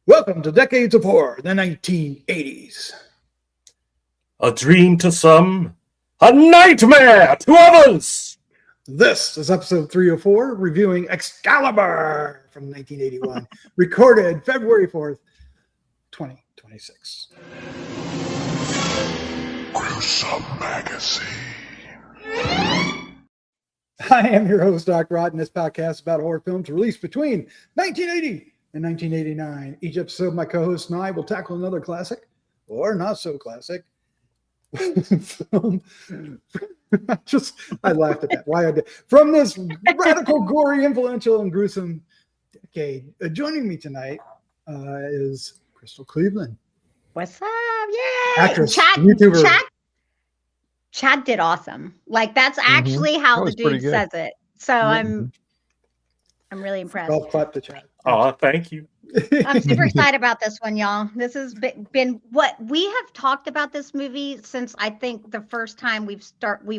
Welcome to Decades of Horror, the 1980s. A dream to some, a nightmare to others. This is episode 304, reviewing Excalibur from 1981, recorded February 4th, 2026. Gruesome Magazine. I am your host, Dr. Rod, and this podcast is about horror films released between 1980 and 1989. Each episode, my co-host and I will tackle another classic, or not so classic, film. I laughed at that. Why I did. From this radical, gory, influential, and gruesome decade. Joining me tonight is Crystal Cleveland. What's up? Yay! Actress, Chad, YouTuber. Chad did awesome. Like that's actually how the dude says it. So I'm really impressed. I'll clap the chat. Oh, thank you. I'm super excited about this one, y'all. This has been what we have talked about this movie since I think the first time we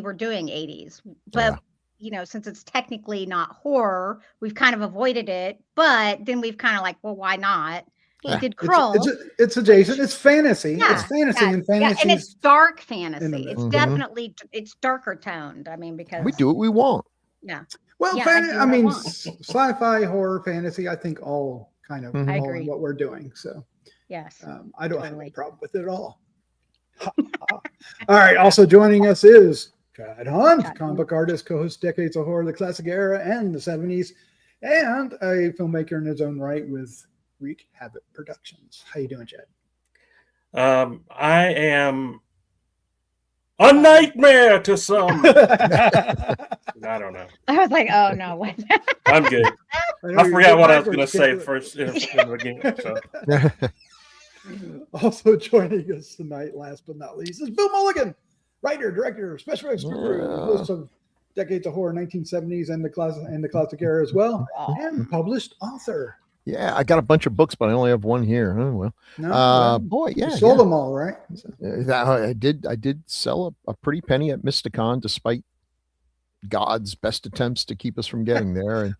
were doing 80s. But you know, since it's technically not horror, we've kind of avoided it. But then we've kind of like, well, why not? He did Kroll. It's adjacent. It's fantasy. Yeah, it's fantasy and fantasy. Yeah, and it's dark fantasy. It's definitely it's darker toned. I mean, because we do what we want. Yeah. Well, I mean, sci-fi, horror, fantasy. I think all kind of I all agree. in what we're doing. So yes, I don't have any problem with it at all. All right. Also joining us is Chad Hunt, comic book artist, co-host Decades of Horror, the Classic Era, and the 70s, and a filmmaker in his own right with Wreak Havoc Productions. How you doing, Chad? I am a nightmare to some. I don't know. I was like, oh no, what? I'm good. I forgot what I was going to say first in the beginning. So. Also joining us tonight, last but not least, is Bill Mulligan, writer, director, special effects guru, host of Decades of Horror 1970s and the classic era as well, and published author. Yeah, I got a bunch of books, but I only have one here. Oh well. Boy, yeah, you sold them all, right? So. I did sell a pretty penny at Mysticon, despite God's best attempts to keep us from getting there. And,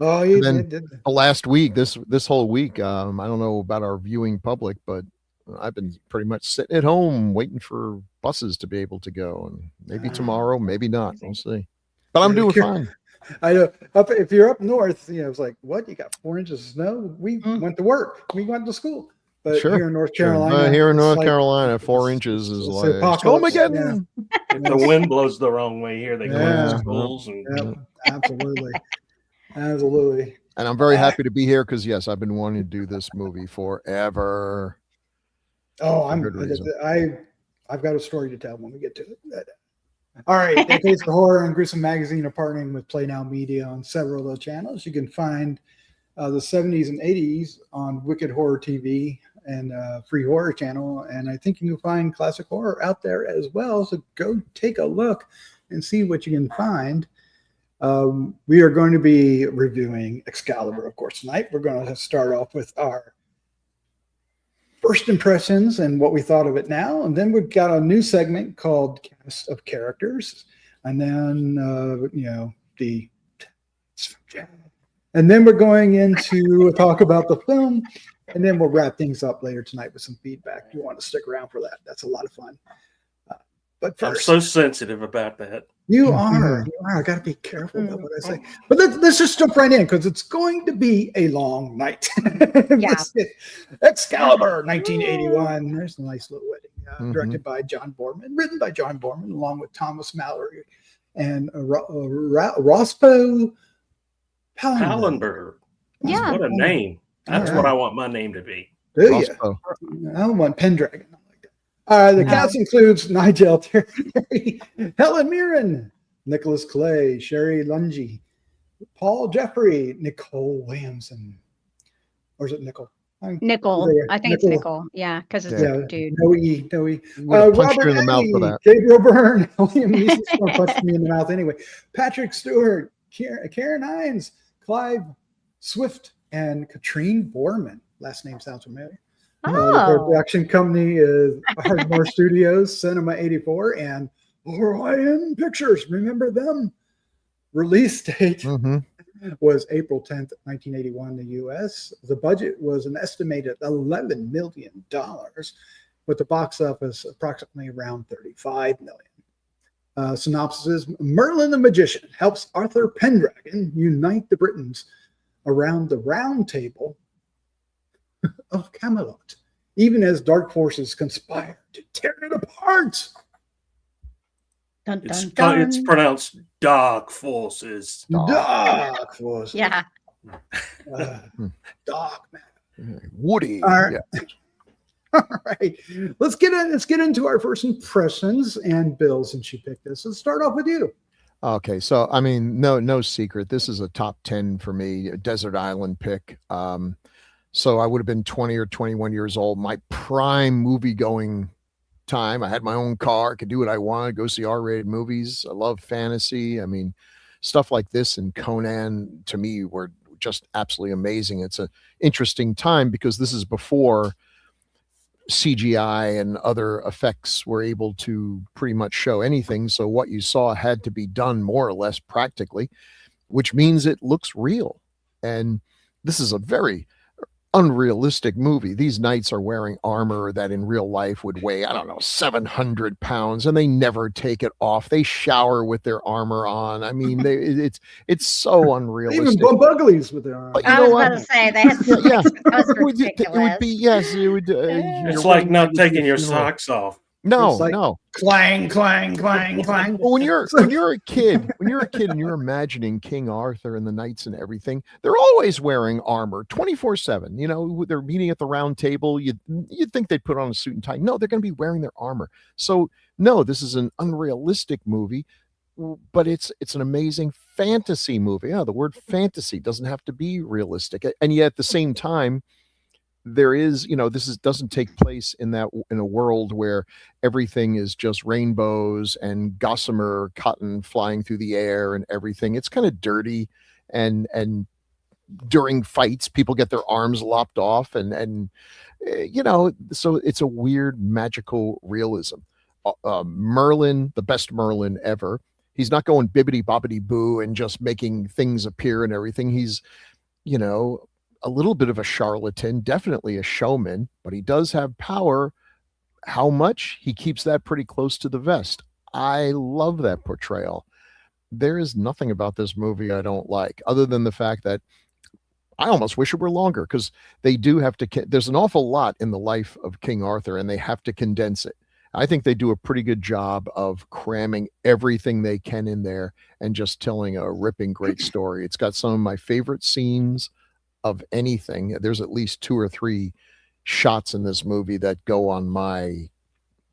did. The last week, this whole week, I don't know about our viewing public, but I've been pretty much sitting at home waiting for buses to be able to go, and maybe tomorrow, maybe not. We'll see. But I'm doing fine. I know. If you're up north, you know, it's like, what? You got 4 inches of snow? We went to work. We went to school. But here in North Carolina, Carolina, 4 inches is like, oh my God. Yeah. If the wind blows the wrong way here, they go into schools. Absolutely. Absolutely. And I'm very happy to be here because, yes, I've been wanting to do this movie forever. Oh, I've got a story to tell when we get to it. All right, Decades of Horror and Gruesome Magazine are partnering with Play Now Media on several of those channels. You can find the 70s and 80s on Wicked Horror TV and Free Horror Channel, and I think you can find classic horror out there as well. So go take a look and see what you can find. We are going to be reviewing Excalibur, of course, tonight. We're going to start off with our first impressions and what we thought of it now, and then we've got a new segment called Cast of Characters, and then and then we're going into talk about the film, and then we'll wrap things up later tonight with some feedback. If you want to stick around for that, that's a lot of fun. But first, I'm so sensitive about that. You are. I got to be careful about what I say. But let's just jump right in because it's going to be a long night. Yeah. Excalibur, 1981. There's a nice little wedding. Directed by John Boorman, written by John Boorman, along with Thomas Malory and Rospo Pallenberg. Yeah. What a name. That's what I want my name to be. Do you? I want Pendragon. The cast includes Nigel, Terry, Helen, Mirren, Nicolas Clay, Cherie, Lunghi, Paul, Geoffrey, Nicol, Williamson, or is it Nicol? Nicol. I think it's Nicol. Yeah, because it's a dude. Robert punched you in the mouth for that. Gabriel, Byrne, William Neeson's going to punch me in the mouth anyway. Patrick Stewart, Ciaran, Hinds, Clive, Swift, and Katrine Boorman. Last name sounds familiar. The production company is Ardmore Studios, Cinema 84, and Orion Pictures. Remember them? Release date was April 10th, 1981 in the U.S. The budget was an estimated $11 million, with the box office approximately around $35 million. Synopsis is, Merlin the magician helps Arthur Pendragon unite the Britons around the Round Table of Camelot, even as dark forces conspire to tear it apart. Dun, dun, dun. It's pronounced dark forces. Dark forces. Yeah. Dark matter. Woody. All right. Yeah. All right. Let's get into our first impressions. And Bill, since you picked this, let's start off with you. Okay, so I mean, no secret. This is a top 10 for me, a desert island pick. So I would have been 20 or 21 years old, my prime movie going time. I had my own car, could do what I wanted, go see R-rated movies. I love fantasy. I mean, stuff like this and Conan to me were just absolutely amazing. It's an interesting time because this is before CGI and other effects were able to pretty much show anything. So what you saw had to be done more or less practically, which means it looks real. And this is a very unrealistic movie. These knights are wearing armor that in real life would weigh, I don't know, 700 pounds, and they never take it off. They shower with their armor on. I mean, it's so unrealistic. Even bump uglies with their armor. I was about to say they had it would be, yes, it would. It's like not taking your socks off. No, like no. Clang, clang, clang, clang. Well, when you're a kid and you're imagining King Arthur and the knights and everything, they're always wearing armor 24/7. You know, they're meeting at the round table. You'd think they'd put on a suit and tie. No, they're going to be wearing their armor. So no, this is an unrealistic movie, but it's an amazing fantasy movie. Yeah, the word fantasy doesn't have to be realistic, and yet at the same time, there is, doesn't take place in a world where everything is just rainbows and gossamer cotton flying through the air and everything. It's kind of dirty, and during fights, people get their arms lopped off, and so it's a weird magical realism. Merlin, the best Merlin ever. He's not going bibbity bobbity boo and just making things appear and everything. He's, a little bit of a charlatan, definitely a showman, but he does have power. How much? He keeps that pretty close to the vest. I love that portrayal. There is nothing about this movie I don't like, other than the fact that I almost wish it were longer, because they do have to, there's an awful lot in the life of King Arthur, and they have to condense it. I think they do a pretty good job of cramming everything they can in there and just telling a ripping great story. It's got some of my favorite scenes of anything. There's at least 2 or 3 shots in this movie that go on my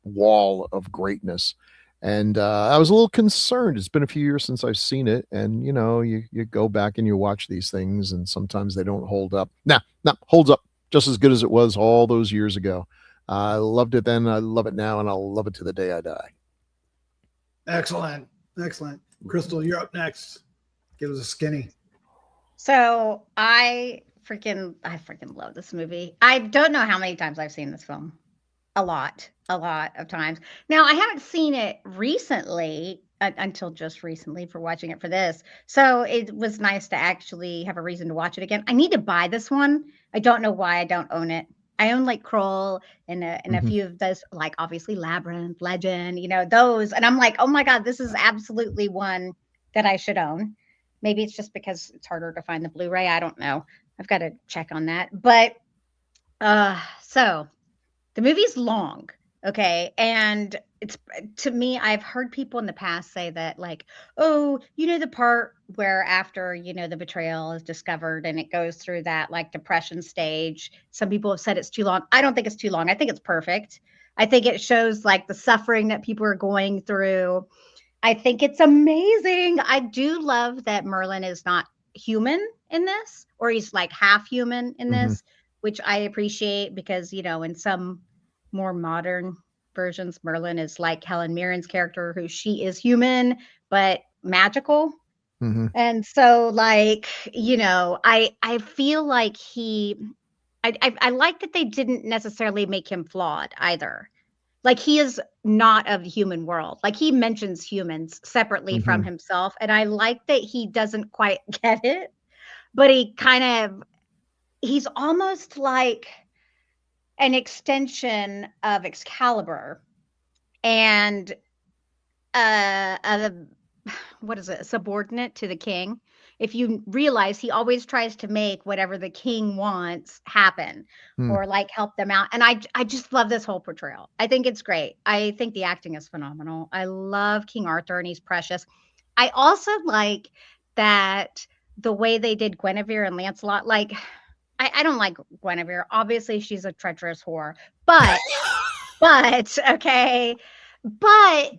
wall of greatness. And I was a little concerned. It's been a few years since I've seen it. And, you go back and you watch these things, and sometimes they don't hold up. Nah, holds up just as good as it was all those years ago. I loved it then. I love it now, and I'll love it to the day I die. Excellent. Crystal, you're up next. Give us a skinny. So I freaking love this movie. I don't know how many times I've seen this film. A lot of times. Now, I haven't seen it recently until just recently for watching it for this. So it was nice to actually have a reason to watch it again. I need to buy this one. I don't know why I don't own it. I own like Kroll and a few of those, like obviously Labyrinth, Legend, those. And I'm like, oh my God, this is absolutely one that I should own. Maybe it's just because it's harder to find the Blu-ray. I don't know. I've got to check on that. But so the movie's long, okay? And it's, to me, I've heard people in the past say that, like, oh, the part where after, the betrayal is discovered and it goes through that like depression stage. Some people have said it's too long. I don't think it's too long. I think it's perfect. I think it shows like the suffering that people are going through. I think it's amazing. I do love that Merlin is not human in this, or he's like half human in this, which I appreciate because, in some more modern versions, Merlin is like Helen Mirren's character, who she is human, but magical. And so like, I feel like I like that they didn't necessarily make him flawed either. Like he is not of the human world. Like he mentions humans separately from himself. And I like that he doesn't quite get it. but he's almost like an extension of Excalibur and what is it, subordinate to the king. If you realize, he always tries to make whatever the king wants happen or like help them out. And I just love this whole portrayal. I think it's great. I think the acting is phenomenal. I love King Arthur and he's precious. I also like that the way they did Guinevere and Lancelot. Like, I don't like Guinevere. Obviously, she's a treacherous whore, but okay. But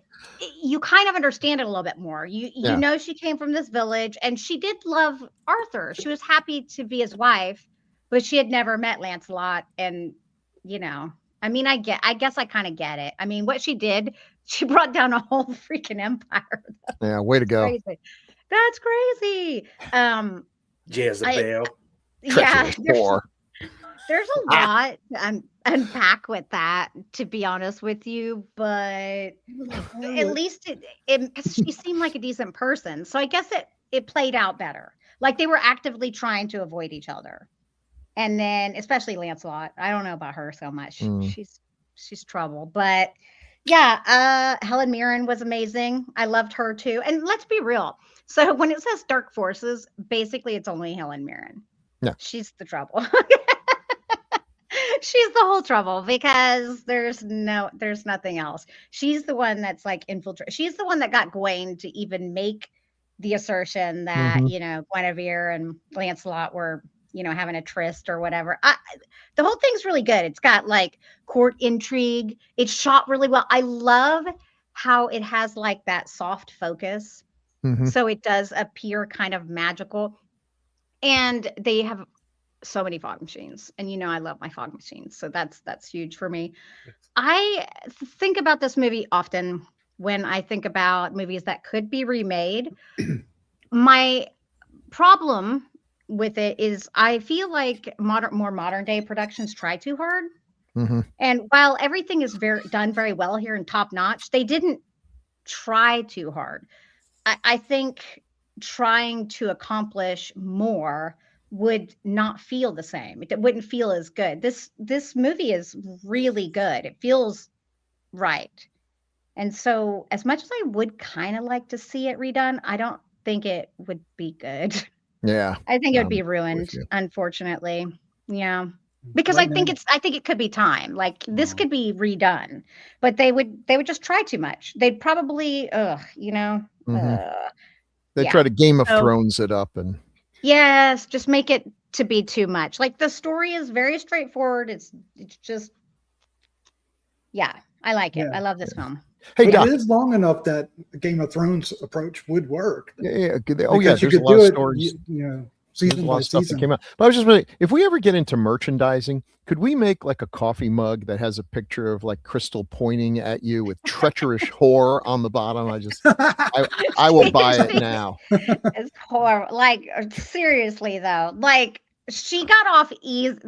you kind of understand it a little bit more. You know, she came from this village and she did love Arthur. She was happy to be his wife, but she had never met Lancelot. And, you know, I mean, I guess I kind of get it. I mean, what she did, she brought down a whole freaking empire. Yeah, way to go. Crazy. That's crazy. Jezebel. Yeah, there's a lot to unpack with that, to be honest with you, but at least she seemed like a decent person. So I guess it played out better. Like they were actively trying to avoid each other. And then especially Lancelot. I don't know about her so much. She's trouble. But yeah, Helen Mirren was amazing. I loved her too. And let's be real. So when it says Dark Forces, basically it's only Helen Mirren. Yeah. She's the trouble. She's the whole trouble because there's nothing else. She's the one that's like infiltrate. She's the one that got Gawain to even make the assertion that, you know, Guinevere and Lancelot were, you know, having a tryst or whatever. The whole thing's really good. It's got like court intrigue. It's shot really well. I love how it has like that soft focus. So it does appear kind of magical. And they have so many fog machines, and you know I love my fog machines, so that's huge for me. I think about this movie often when I think about movies that could be remade. My problem with it is I feel like more modern day productions try too hard. And while everything is done very well here and top notch, they didn't try too hard. I think trying to accomplish more would not feel the same. It wouldn't feel as good. This movie is really good. It feels right. And so as much as I would kind of like to see it redone, I don't think it would be good. Yeah. I think it would be ruined, unfortunately. Yeah. Because I think it could be time. Like this could be redone, but they would just try too much. They'd probably you know, they try to Game of Thrones it up and yes, just make it to be too much. Like the story is very straightforward. It's just, yeah, I like it. I love this film. Hey, Doc. It is long enough that Game of Thrones approach would work. Yeah. Oh, yeah. There's a lot of stories. You know, season by stuff season. that came out. But I was just wondering, if we ever get into merchandising, could we make like a coffee mug that has a picture of like Crystal pointing at you with treacherous whore on the bottom? I will buy it now. It's horrible. Like seriously though, like she got off easy.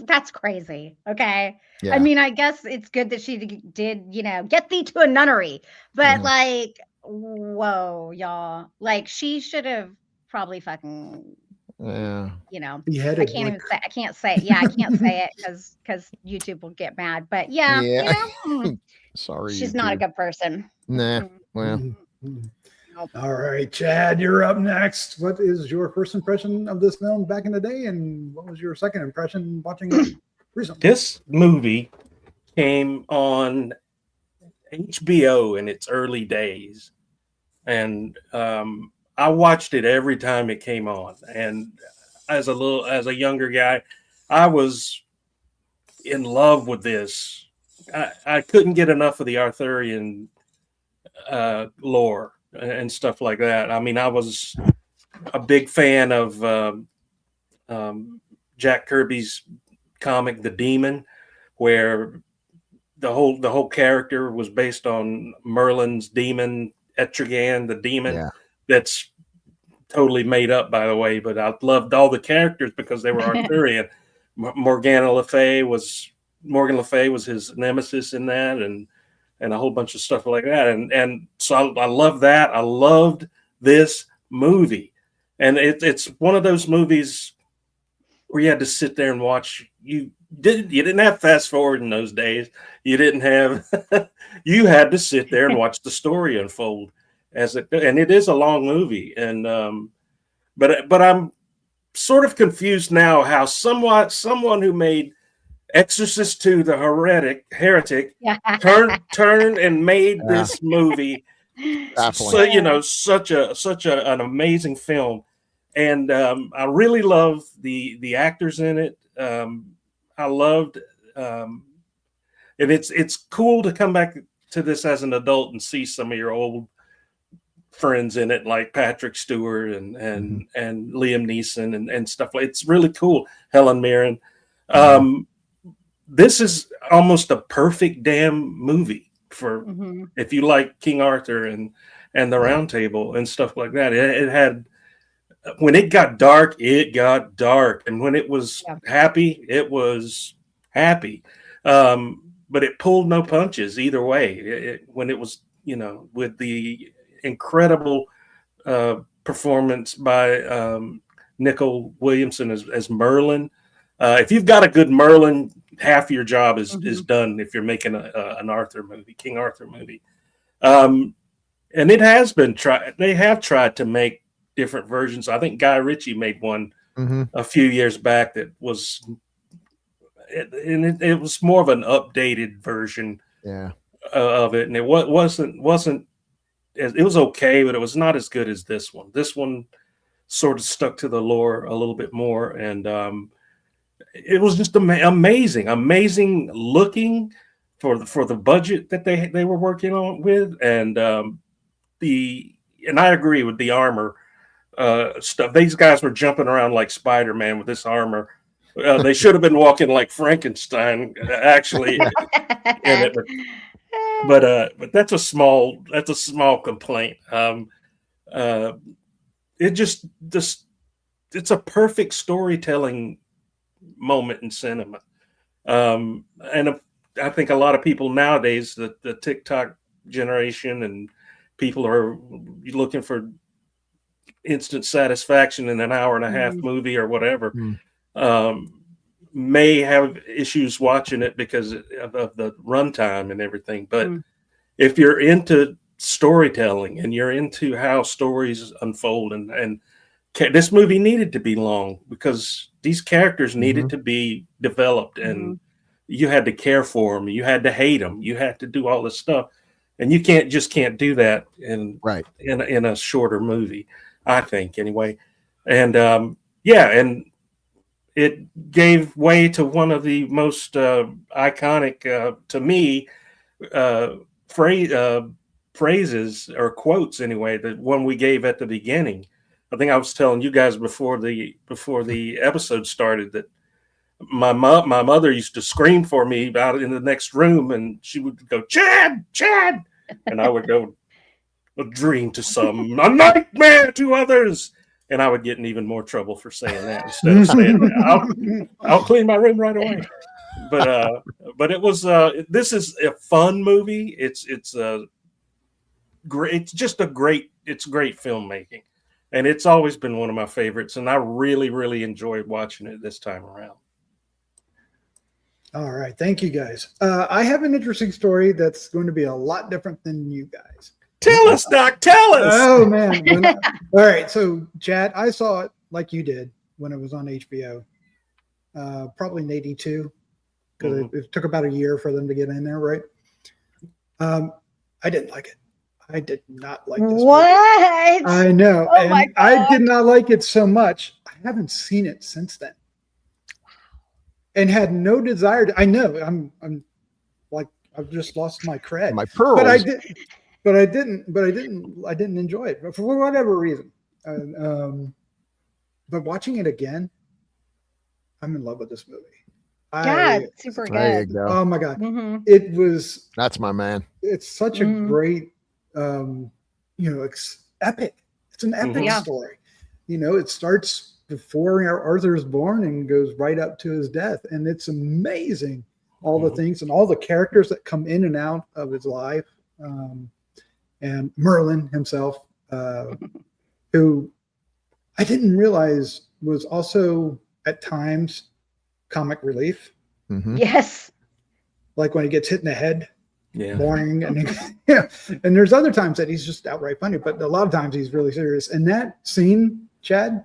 That's crazy. Okay. Yeah. I mean, I guess it's good that she did, you know, get thee to a nunnery, but like, whoa, y'all, like she should have probably fucking, you know, I can't say it. Yeah, I can't say it because YouTube will get mad. But yeah. You know, sorry, she's YouTube. Not a good person. Nah. Well. Nope. All right, Chad, you're up next. What is your first impression of this film back in the day, and what was your second impression watching it recently? This movie came on HBO in its early days, and I watched it every time it came on. And as a younger guy, I was in love with this. I couldn't get enough of the Arthurian lore and stuff like that. I mean, I was a big fan of Jack Kirby's comic, The Demon, where the whole character was based on Merlin's demon, Etrigan, the demon. Yeah. That's totally made up, by the way, but I loved all the characters because they were Arthurian. Morgan Le Fay was his nemesis in that, and a whole bunch of stuff like that. And so I love that. I loved this movie. And it's one of those movies where you had to sit there and watch. You didn't have fast forward in those days. You didn't have you had to sit there and watch the story unfold and it is a long movie. And but I'm sort of confused now how someone who made Exorcist 2 the heretic turned and made this movie Baffling. such an amazing film. And I really love the actors in it. I loved and it's cool to come back to this as an adult and see some of your old friends in it, like Patrick Stewart and Liam Neeson and stuff. It's really cool. Helen Mirren. This is almost a perfect damn movie for if you like King Arthur and the Round Table and stuff like that. It had, when it got dark, and when it was happy, it was happy. But it pulled no punches either way. When it was, with the incredible performance by Nicol Williamson as Merlin. If you've got a good Merlin, half your job is done if you're making an Arthur movie, King Arthur movie. And it has been tried. They have tried to make different versions. I think Guy Ritchie made one a few years back that was, it was more of an updated version of it. And it wasn't, it was okay, but it was not as good as this one. This one sort of stuck to the lore a little bit more. And it was just amazing looking for the budget that they were working on with. And and I agree with the armor stuff. These guys were jumping around like Spider-Man with this armor. They should have been walking like Frankenstein, actually. But that's a small complaint. It's a perfect storytelling moment in cinema. And I think a lot of people nowadays, the TikTok generation, and people are looking for instant satisfaction in an hour and a half movie or whatever, may have issues watching it because of the runtime and everything. But if you're into storytelling and you're into how stories unfold, and this movie needed to be long because these characters needed to be developed, and you had to care for them, you had to hate them, you had to do all this stuff, and you can't do that in a shorter movie, I think, anyway. And and it gave way to one of the most iconic to me phrases or quotes, anyway, the one we gave at the beginning. I think I was telling you guys before the episode started that my mother used to scream for me out in the next room, and she would go, "Chad, Chad," and I would go, "A dream to some, a nightmare to others," and I would get in even more trouble for saying that instead of saying, "I'll clean my room right away." But it was this is a fun movie. It's great. It's just great filmmaking. And it's always been one of my favorites, and I really, really enjoyed watching it this time around. All right. Thank you, guys. I have an interesting story that's going to be a lot different than you guys. Tell us, Doc. Tell us. Oh, man. All right. So, Chad, I saw it like you did when it was on HBO, probably in 82, because it took about a year for them to get in there, right? I didn't like it. I did not like this movie. I know. Oh, my God. I did not like it so much. I haven't seen it since then. And had no desire to. I know I'm like, I've just lost my cred. My pearls. But I didn't enjoy it, but for whatever reason. But watching it again, I'm in love with this movie. It's super good. There you go. Oh my God. It was. That's my man. It's such a great, it's epic. It's an epic story. It starts before Arthur's born and goes right up to his death. And it's amazing. All the things and all the characters that come in and out of his life. And Merlin himself, who I didn't realize was also at times comic relief. Mhm. Yes. Like when he gets hit in the head, Yeah. boring, and yeah. And there's other times that he's just outright funny, but a lot of times he's really serious. And that scene, Chad,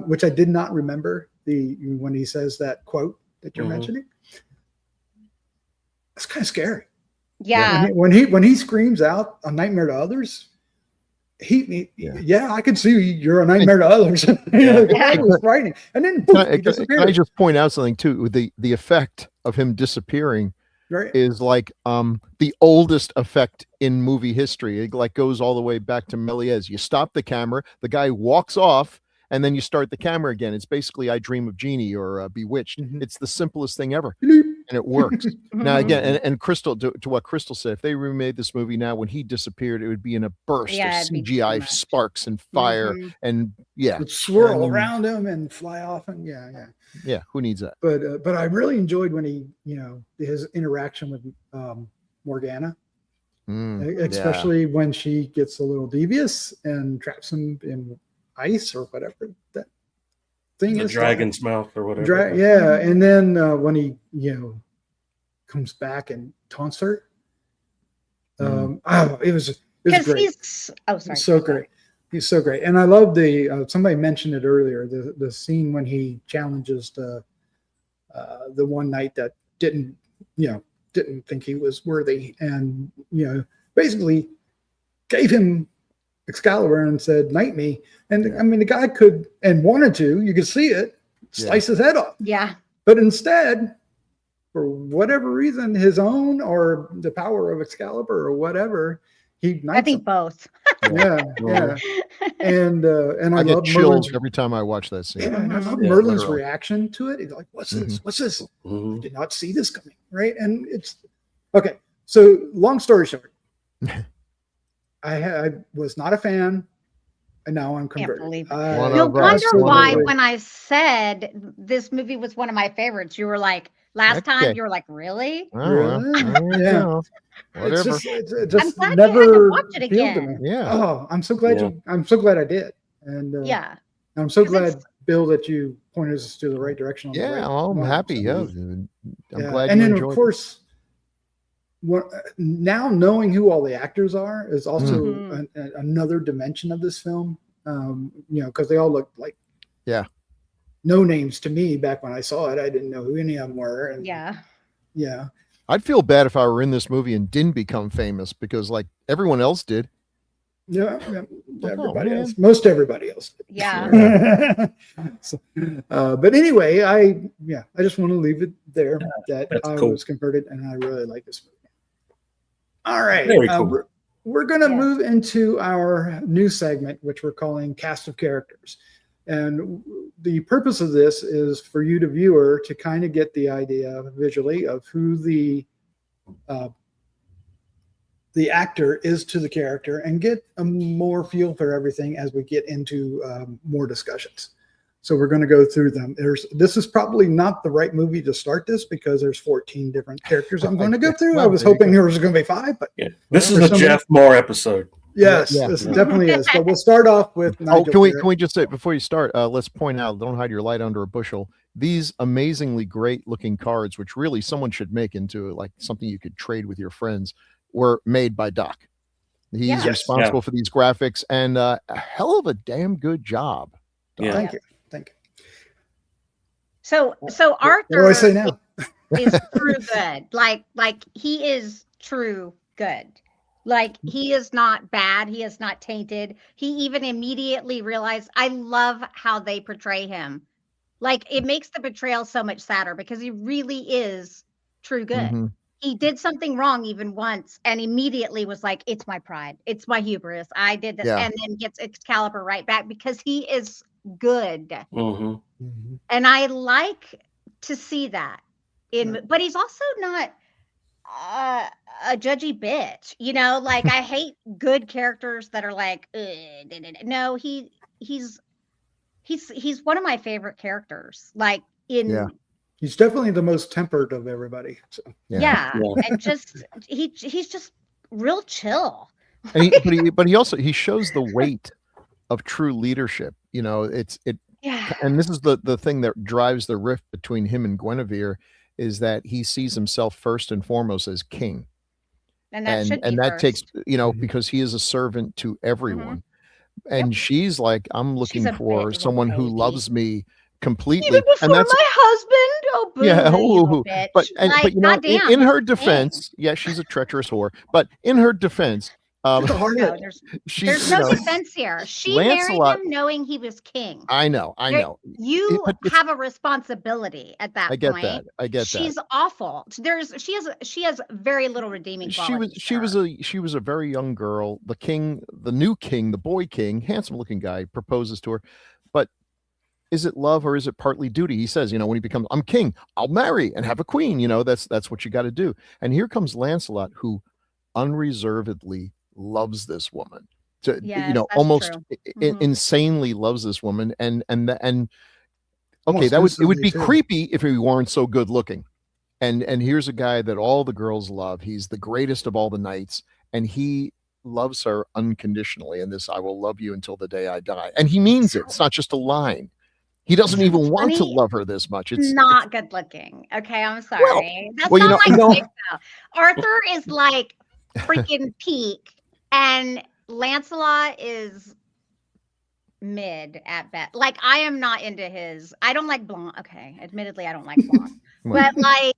which I did not remember, when he says that quote that you're mentioning, it's kind of scary. Yeah. When he screams out "A Nightmare to Others," I could see you're a nightmare to others. It was frightening. And then poof, he disappeared. Can I just point out something too? The effect of him disappearing is like the oldest effect in movie history. It like goes all the way back to Méliès. You stop the camera, the guy walks off, and then you start the camera again. It's basically I Dream of Jeannie or Bewitched. It's the simplest thing ever, and it works. Now again, and Crystal, to what Crystal said, if they remade this movie now, when he disappeared, it would be in a burst of CGI sparks and fire, and it'd swirl around him and fly off, and who needs that? But I really enjoyed when he, his interaction with Morgana, especially when she gets a little devious and traps him in ice or whatever that thing is, dragon's mouth or whatever. And then when he comes back and taunts her, it was great. He's so great. He's so great. And I love somebody mentioned it earlier, the scene when he challenges the one knight that didn't think he was worthy, and basically gave him Excalibur and said, "Knight me." And I mean, the guy could and wanted to, you could see it, slice his head off. Yeah. But instead, for whatever reason, his own or the power of Excalibur or whatever, he knights I think him. both. Yeah. And I get love chills Merlin's every time I watch that scene. I love Merlin's reaction to it. He's like, "What's this? What's this? I did not see this coming." Right. And it's okay. So long story short, I was not a fan, and now I'm converted. Can't believe it. You'll wonder why when I said this movie was one of my favorites, you were like, last time you were like, really? Yeah. Whatever. It just I'm glad never you had to watch it again. Yeah. Oh, I'm so glad I'm so glad I did. And I'm so glad, Bill, that you pointed us to the right direction. I'm happy. I'm glad. And you then enjoyed of course, now knowing who all the actors are is also another dimension of this film. Because they all look like no names to me back when I saw it. I didn't know who any of them were. And I'd feel bad if I were in this movie and didn't become famous because like everyone else did. Everybody else, most everybody else did. But anyway, I just want to leave it there that I was converted and I really like this movie. All right. Very cool. We're going to move into our new segment, which we're calling Cast of Characters. And the purpose of this is for you, the viewer, to kind of get the idea visually of who the actor is to the character and get a more feel for everything as we get into more discussions. So we're going to go through them. This is probably not the right movie to start this because there's 14 different characters I'm going to go through. I was hoping there was going to be 5, but this is a Jeff Moore episode. Yes, this definitely is. But we'll start off with Nigel. Can we just say before you start? Let's point out. Don't hide your light under a bushel. These amazingly great looking cards, which really someone should make into like something you could trade with your friends, were made by Doc. He's responsible for these graphics, and a hell of a damn good job. Yeah. Thank you. So Arthur, what do I say now? is true good. Like he is true good. Like he is not bad. He is not tainted. He even immediately realized. I love how they portray him. Like it makes the betrayal so much sadder because he really is true good. He did something wrong even once and immediately was like, "It's my pride. It's my hubris. I did this," and then gets Excalibur right back because he is good. And I like to see that but he's also not a judgy bitch, like I hate good characters that are like, no, he's one of my favorite characters. Like he's definitely the most tempered of everybody. So. And just he's just real chill. And but he also shows the weight of true leadership. you know, it, Yeah. and this is the thing that drives the rift between him and Guinevere, is that he sees himself first and foremost as king. And that should be that takes, first. you know, because he is a servant to everyone. And she's like, I'm looking a for little someone who baby. loves me completely. Even before And that's, my husband. Oh, boo, yeah, you little bitch. but Like, you know, goddamn, in her he's king. defense, yeah, she's a treacherous whore. But in her defense, No, there's she's, no you know, defense here. She Lancelot- married him knowing he was king. I know. You But have a responsibility at that I get point. that. I get that. She's awful. She has very little redeeming qualities. She was a very young girl. The new king, the boy king, handsome looking guy, proposes to her. But is it love or is it partly duty? He says, you know, when he becomes, I'm king, I'll marry and have a queen. You know, that's what you got to do. And here comes Lancelot, who unreservedly loves this woman. You know, almost insanely loves this woman. And okay, it would be creepy if he weren't so good looking. And here's a guy that all the girls love. He's the greatest of all the knights, and he loves her unconditionally in this, I will love you until the day I die. And he means it. It's not just a line. He doesn't even want to love her this much. It's not good looking. Okay, I'm sorry. That's well, not my thing, though. Arthur is like freaking peak, and Lancelot is mid at best. Like, I am not into his. I don't like blonde. Okay, admittedly, I don't like blonde, but like,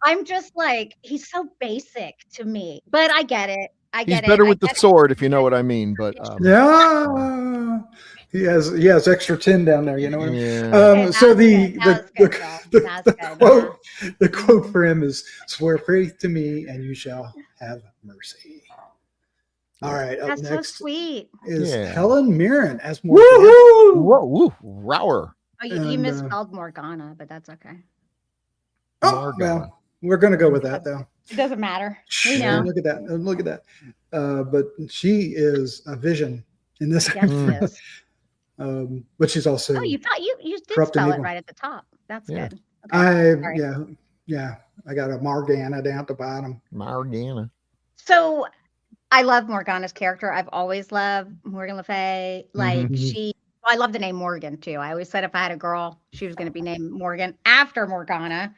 I'm just like, he's so basic to me. But I get it. He's better with the sword, if you know what I mean. But yeah, he has extra tin down there. You know what I mean? Yeah. So the quote for him is, "Swear faith to me, and you shall have mercy." All right, up That's next so sweet. is Helen Mirren as Morgana. Whoa, Rower. Oh, you misspelled Morgana, but that's okay. Oh, well, we're going to go with that, though. It doesn't matter. We know. Look at that. Look at that. But she is a vision in this. Yes, but she's also. Oh, you thought you did spell it right at the top. That's good. Okay. I got a Morgana down at the bottom. Morgana. So I love Morgana's character. I've always loved Morgan Le Fay. Like I love the name Morgan too. I always said if I had a girl, she was going to be named Morgan after Morgana.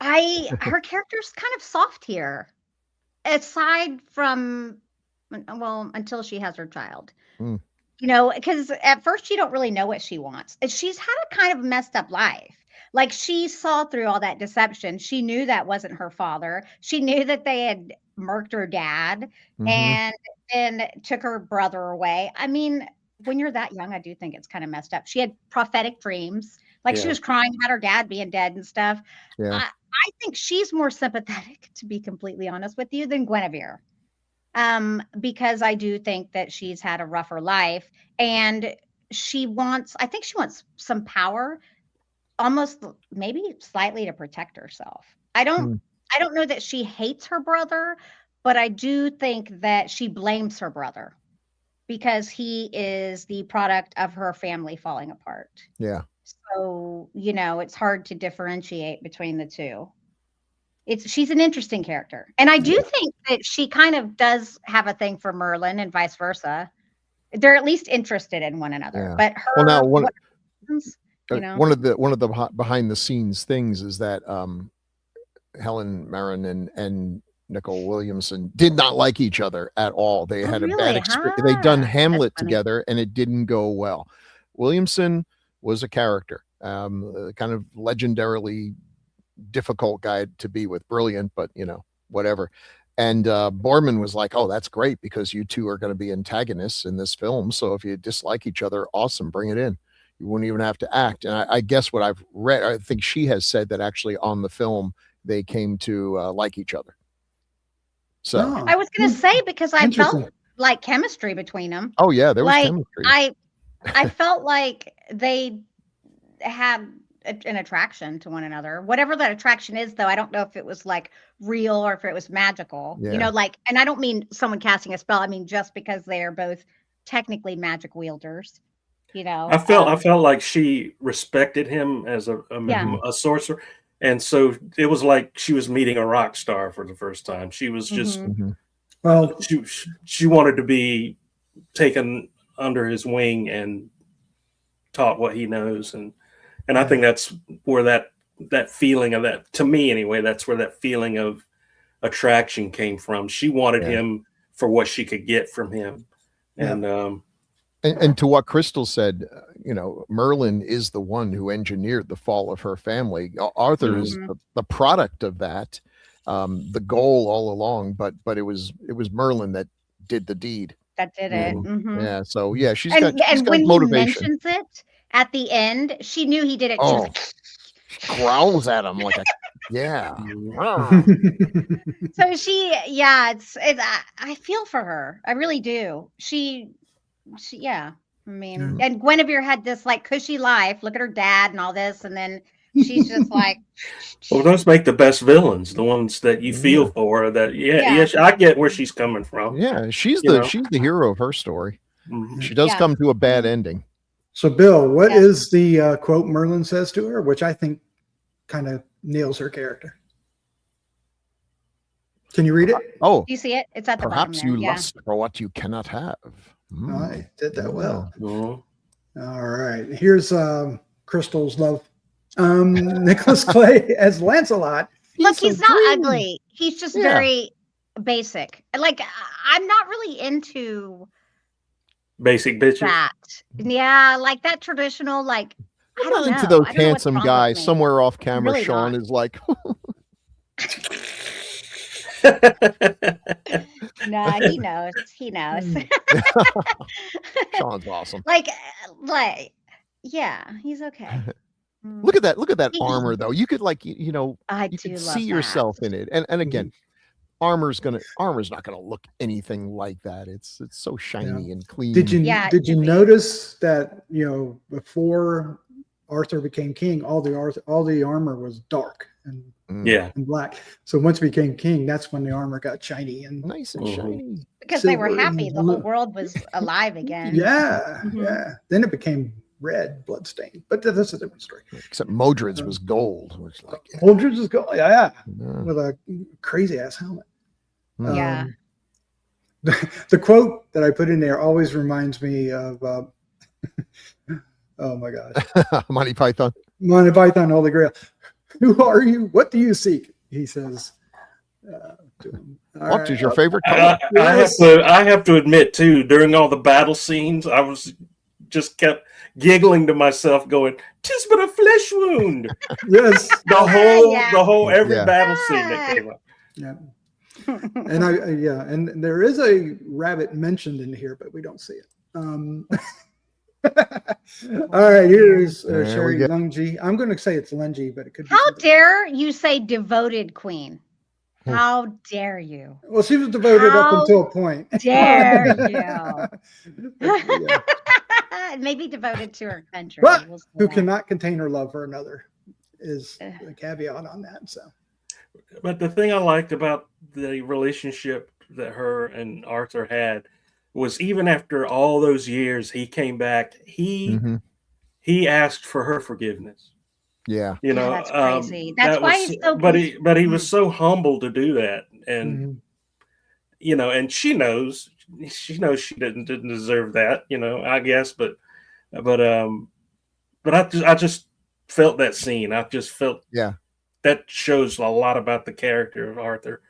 Her character's kind of soft here, aside from, well, until she has her child. You know, because at first you don't really know what she wants. She's had a kind of messed up life. Like, she saw through all that deception. She knew that wasn't her father. She knew that they had murked her dad and took her brother away. I mean, when you're that young, I do think it's kind of messed up. She had prophetic dreams. Like, she was crying about her dad being dead and stuff. Yeah. I think she's more sympathetic, to be completely honest with you, than Guinevere. Because I do think that she's had a rougher life, and I think she wants some power, almost maybe slightly to protect herself. I don't know that she hates her brother, but I do think that she blames her brother because he is the product of her family falling apart. Yeah. So, you know, it's hard to differentiate between the two. She's an interesting character. And I do think that she kind of does have a thing for Merlin and vice versa. They're at least interested in one another. Yeah. But her, one of the behind the scenes things is that Helen Mirren and Nicol Williamson did not like each other at all. They had a bad experience. They'd done Hamlet together and it didn't go well. Williamson was a character, kind of legendarily difficult guy to be with, brilliant, but you know, whatever. And Boorman was like, oh, that's great because you two are going to be antagonists in this film. So if you dislike each other, awesome, bring it in. You wouldn't even have to act. And I guess what I've read, I think she has said that actually on the film, they came to like each other. So I was going to say, because I felt like chemistry between them. Oh yeah, there was chemistry. I felt like they had an attraction to one another. Whatever that attraction is, though, I don't know if it was like real or if it was magical. You know, like, and I don't mean someone casting a spell. I mean just because they are both technically magic wielders. You know, I felt like she respected him as a sorcerer, and so it was like she was meeting a rock star for the first time. She was just well, she wanted to be taken under his wing and taught what he knows. And I think that's where that feeling of that, to me anyway, that's where that feeling of attraction came from. She wanted him for what she could get from him. And to what Crystal said, Merlin is the one who engineered the fall of her family. Arthur is the product of that, the goal all along. But it was Merlin that did the deed. That did it. Yeah. So she's and got when motivation. he mentions it at the end, she knew he did it. Oh, growls at him like So I feel for her. I really do. She I mean, and Guinevere had this like cushy life. Look at her dad and all this, and then she's just like. Well, those make the best villains, the ones that you feel for. That yes, I get where she's coming from. Yeah, she's the hero of her story. She does come to a bad ending. So, Bill, what is the quote Merlin says to her, which I think kind of nails her character? Can you read it? Do you see it? It's at the perhaps bottom. You lust for what you cannot have. I did that well. Mm-hmm. All right. Here's Crystal's love. Nicolas Clay as Lancelot. Look, he's not ugly. He's just very basic. Like, I'm not really into basic bitches. That. Yeah, like that traditional, like, I'm not into those handsome guys. Somewhere off camera, really Sean is like... No, he knows. He knows. Sean's awesome. Like, yeah, he's okay. Look at that armor, though. You could you could see yourself in it. And again, armor's not gonna look anything like that. It's so shiny and clean. Did you notice that before Arthur became king, all the armor was dark and black. So once he became king, that's when the armor got shiny and nice and shiny. Because they were happy. The whole world was alive again. Yeah. Then it became red, bloodstained. But that's a different story. Except Modred's was gold. Modred's was gold, with a crazy ass helmet. Yeah. The quote that I put in there always reminds me of oh my gosh. Monty Python, Holy Grail. Who are you? What do you seek? He says. What is your favorite color? I have to admit too, during all the battle scenes, I was just kept giggling to myself, going, "'Tis but a flesh wound." Yes, the whole every battle scene that came up. Yeah, and and there is a rabbit mentioned in here, but we don't see it. All right, here's Cherie Lunghi. I'm going to say it's Lunghi, but it could be. How dare you say devoted queen? How dare you? Well, she was devoted up until a point. Dare you? Maybe devoted to her country. But who cannot contain her love for another is the caveat on that. So, but the thing I liked about the relationship that her and Arthur had was even after all those years, he came back. He asked for her forgiveness. Yeah, that's crazy. That's why he's so. But he was so humble to do that, and and she knows she didn't deserve that. I guess, but I just felt that scene. I just felt that shows a lot about the character of Arthur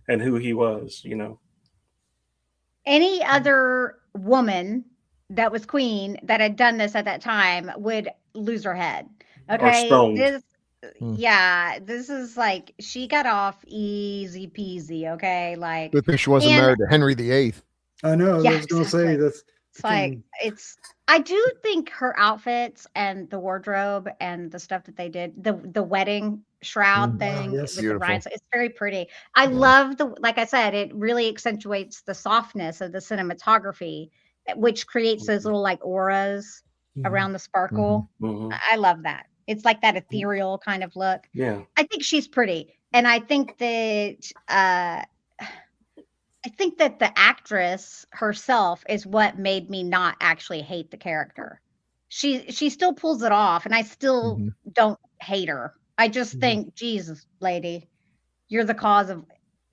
and who he was. Any other woman that was queen that had done this at that time would lose her head. Okay. This is like she got off easy peasy. Okay. Like good thing she wasn't married to Henry VIII. I know. I was going to say this. It's like I do think her outfits and the wardrobe and the stuff that they did, the wedding shroud thing with the rhinestones, it's very pretty. I love like I said, it really accentuates the softness of the cinematography, which creates those little like auras around the sparkle. I love that. It's like that ethereal kind of look. Yeah. I think she's pretty. And I think that the actress herself is what made me not actually hate the character. She still pulls it off, and I still don't hate her. I just think, Jesus, lady, you're the cause of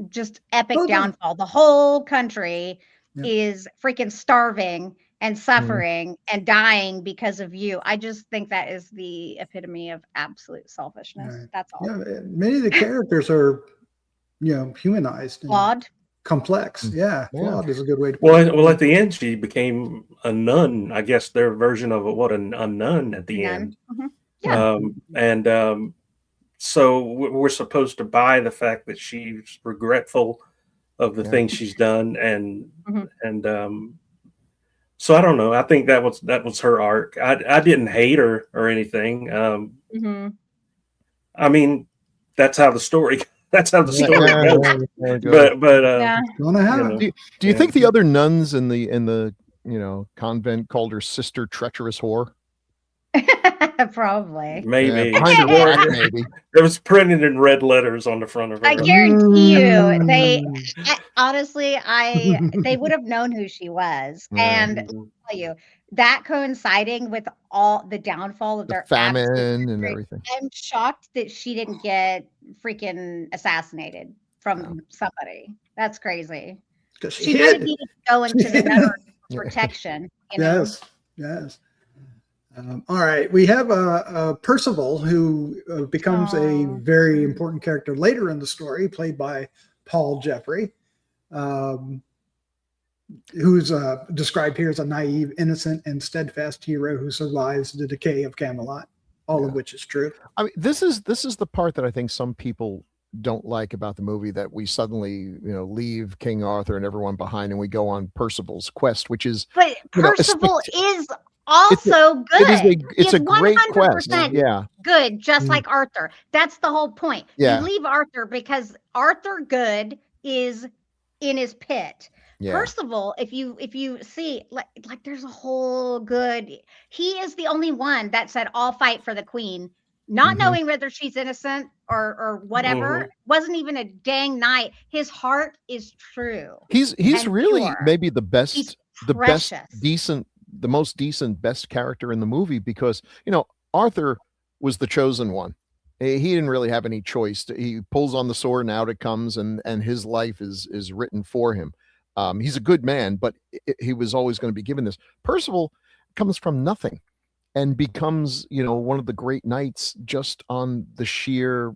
just epic downfall. The whole country is freaking starving, and suffering and dying because of you. I just think that is the epitome of absolute selfishness. Right. That's all. Yeah, many of the characters are, humanized. Flawed. Complex. Yeah, flawed is a good way to put it. Well, at the end, she became a nun. I guess their version of a nun at the end. Mm-hmm. Yeah. So we're supposed to buy the fact that she's regretful of the things she's done, and so I don't know. I think that was her arc. I didn't hate her or anything. I mean, that's how the story. That's how the story goes. But gonna happen. Do you think the other nuns in the convent called her Sister Treacherous Whore? Probably. Maybe. Behind her back, maybe. It was printed in red letters on the front of her. I guarantee you, they honestly, they would have known who she was, and I'll tell you that coinciding with all the downfall of their famine and everything. I'm shocked that she didn't get freaking assassinated from somebody. That's crazy. She didn't need to go into the network for protection. Yes. All right, we have Percival, who becomes a very important character later in the story, played by Paul Geoffrey, who's described here as a naive, innocent, and steadfast hero who survives the decay of Camelot, all of which is true. I mean, this is the part that I think some people don't like about the movie, that we suddenly leave King Arthur and everyone behind and we go on Percival's quest, which is Percival is also good. It's a great quest. Yeah, good, just like Arthur. That's the whole point. Yeah. You leave Arthur because Arthur good is in his pit. Yeah. Percival, if you see, like there's a whole good. He is the only one that said, "I'll fight for the queen," not knowing whether she's innocent or whatever. Wasn't even a dang knight. His heart is true. He's really pure. Maybe the best, the most decent, best character in the movie, because Arthur was the chosen one. He didn't really have any choice. He pulls on the sword and out it comes, and his life is written for him. He's a good man, but he was always going to be given this. Percival comes from nothing and becomes, one of the great knights just on the sheer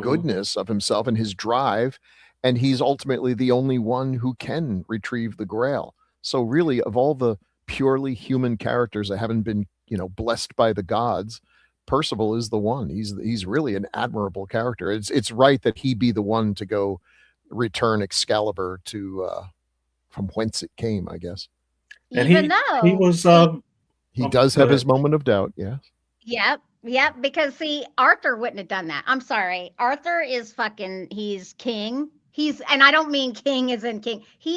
goodness of himself and his drive. And he's ultimately the only one who can retrieve the Grail. So really, of all the purely human characters that haven't been, blessed by the gods, Percival is the one. He's really an admirable character. It's right that he be the one to go return Excalibur to from whence it came, I guess. And he was he does have his moment of doubt. Yep, because see, Arthur wouldn't have done that. I'm sorry. Arthur is he's king. And I don't mean king as in king. He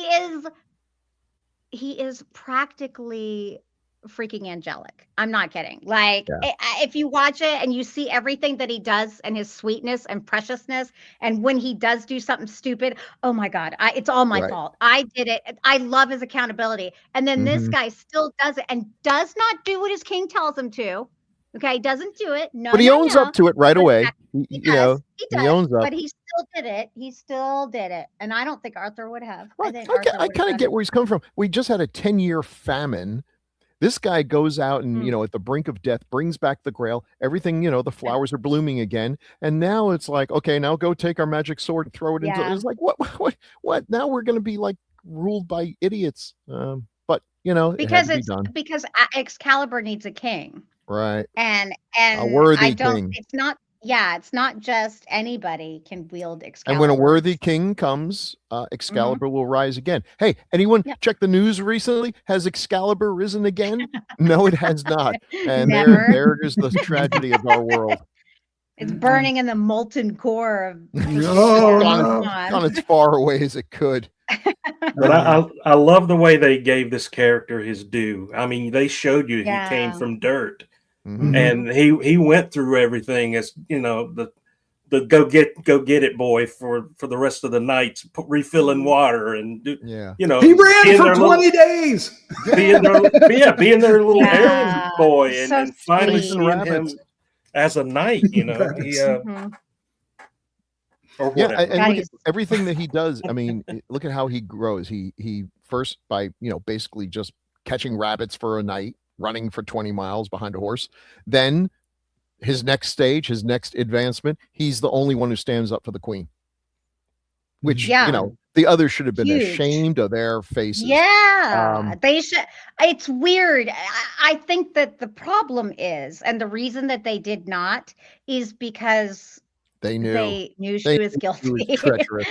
is practically freaking angelic. I'm not kidding. If you watch it and you see everything that he does and his sweetness and preciousness, and when he does do something stupid, oh my God, it's all my fault. I did it. I love his accountability. And then this guy still does it and does not do what his king tells him to. Okay, doesn't do it. No, but he owns up to it right away. He does, he owns up. But he still did it. And I don't think Arthur would have. I kind of get where he's coming from. We just had a 10-year famine. This guy goes out and, at the brink of death, brings back the Grail. Everything, the flowers are blooming again. And now it's like, okay, now go take our magic sword and throw it into. It's like, what? Now we're going to be ruled by idiots. But because because Excalibur needs a king, right? And a worthy king. It's not just anybody can wield Excalibur. And when a worthy king comes, Excalibur will rise again. Hey, anyone check the news recently? Has Excalibur risen again? No, it has not. And there is the tragedy of our world. It's burning in the molten core of gone as far away as it could. But I love the way they gave this character his due. I mean, they showed you he came from dirt. And he went through everything as the go get it boy for the rest of the nights, refilling water and he ran for 20 days being their little errand boy and finally seeing him as a knight. And look at everything that he does. I mean, look at how he grows. He first by basically just catching rabbits for a night, running for 20 miles behind a horse. Then his next stage, his next advancement, he's the only one who stands up for the queen. Which, the others should have been ashamed of their faces. Yeah, they should. It's weird. I think that the problem is, and the reason that they did not is because they knew she was guilty. She was treacherous.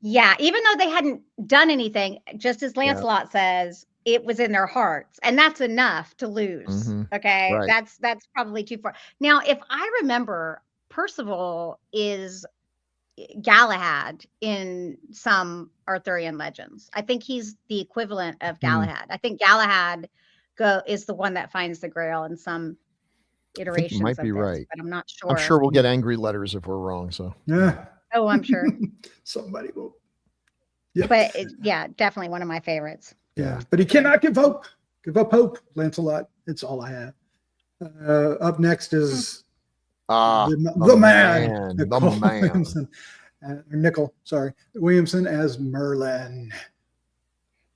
Yeah, even though they hadn't done anything, just as Lancelot says, it was in their hearts, and that's enough to lose. Okay, right. That's probably too far. Now, if I remember, Percival is Galahad in some Arthurian legends. I think he's the equivalent of Galahad. I think Galahad is the one that finds the Grail in some iterations. You might be this, right, but I'm not sure. I'm sure we'll get angry letters if we're wrong. So yeah. Oh, I'm sure. Somebody will. Yeah. But definitely one of my favorites. Yeah, but he cannot give up hope, Lancelot. It's all I have. Up next is the man. Williamson, Nicol, Williamson as Merlin.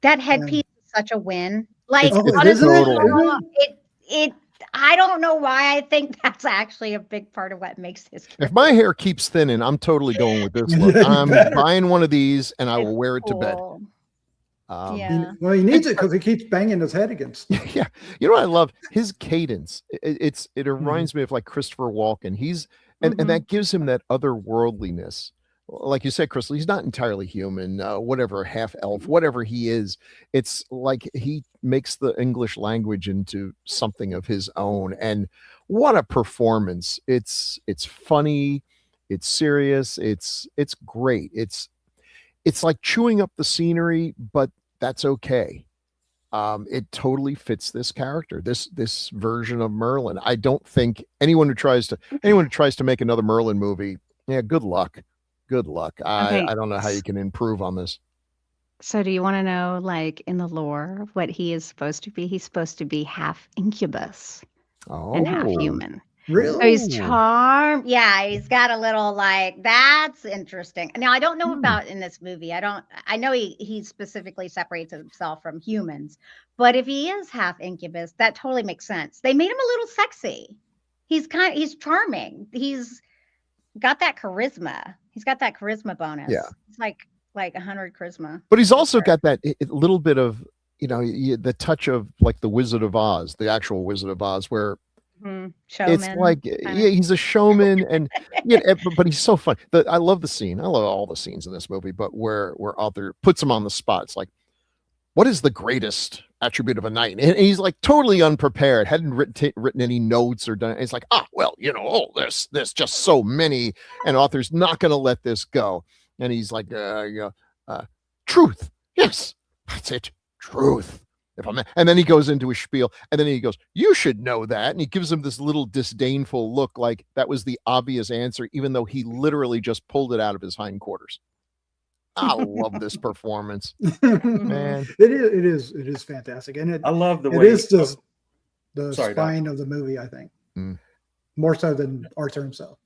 That headpiece is such a win. Like, it? I don't know why I think that's actually a big part of what makes his character. If my hair keeps thinning, I'm totally going with this look. I'm buying one of these and I will wear it to bed. Well, he needs it because he keeps banging his head against. Yeah, you know what I love? His cadence. It reminds me of like Christopher Walken. And that gives him that otherworldliness. Like you said, Crystal, he's not entirely human. Whatever, half elf, whatever he is, it's like he makes the English language into something of his own. And what a performance! It's funny, it's serious, it's great. It's like chewing up the scenery, but that's okay. It totally fits this character, this version of Merlin. I don't think anyone who tries to make another Merlin movie, good luck. I don't know how you can improve on this. So do you want to know, like, in the lore, what he is supposed to be? He's supposed to be half incubus and half human. Really? So he's charmed. Yeah, he's got a little that's interesting. Now, I don't know about in this movie. I know he specifically separates himself from humans, but if he is half incubus, that totally makes sense. They made him a little sexy. He's charming. He's got that charisma. He's got that charisma bonus. Yeah. It's like 100 charisma. But he's also got that little bit of, the touch of like the Wizard of Oz, the actual Wizard of Oz, where showman, it's like, he's a showman, and but he's so fun. I love the scene. I love all the scenes in this movie, but where Arthur puts him on the spot. It's like, what is the greatest attribute of a knight? And he's like totally unprepared, hadn't written any notes or done. It's like, there's just so many, and Arthur's not going to let this go. And he's like, truth. Yes, that's it. Truth. And then he goes into his spiel, and then he goes, you should know that. And he gives him this little disdainful look, like that was the obvious answer, even though he literally just pulled it out of his hindquarters. I love this performance, man. It is fantastic, and I love the way it is just the spine of the movie. I think more so than Arthur himself.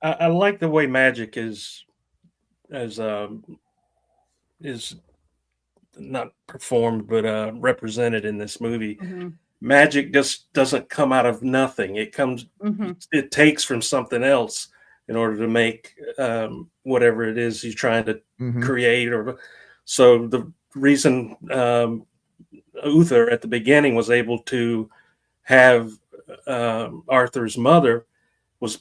I like the way magic is not performed but represented in this movie. Magic just doesn't come out of nothing. It comes. It takes from something else in order to make whatever it is he's trying to create. So the reason Uther at the beginning was able to have Arthur's mother was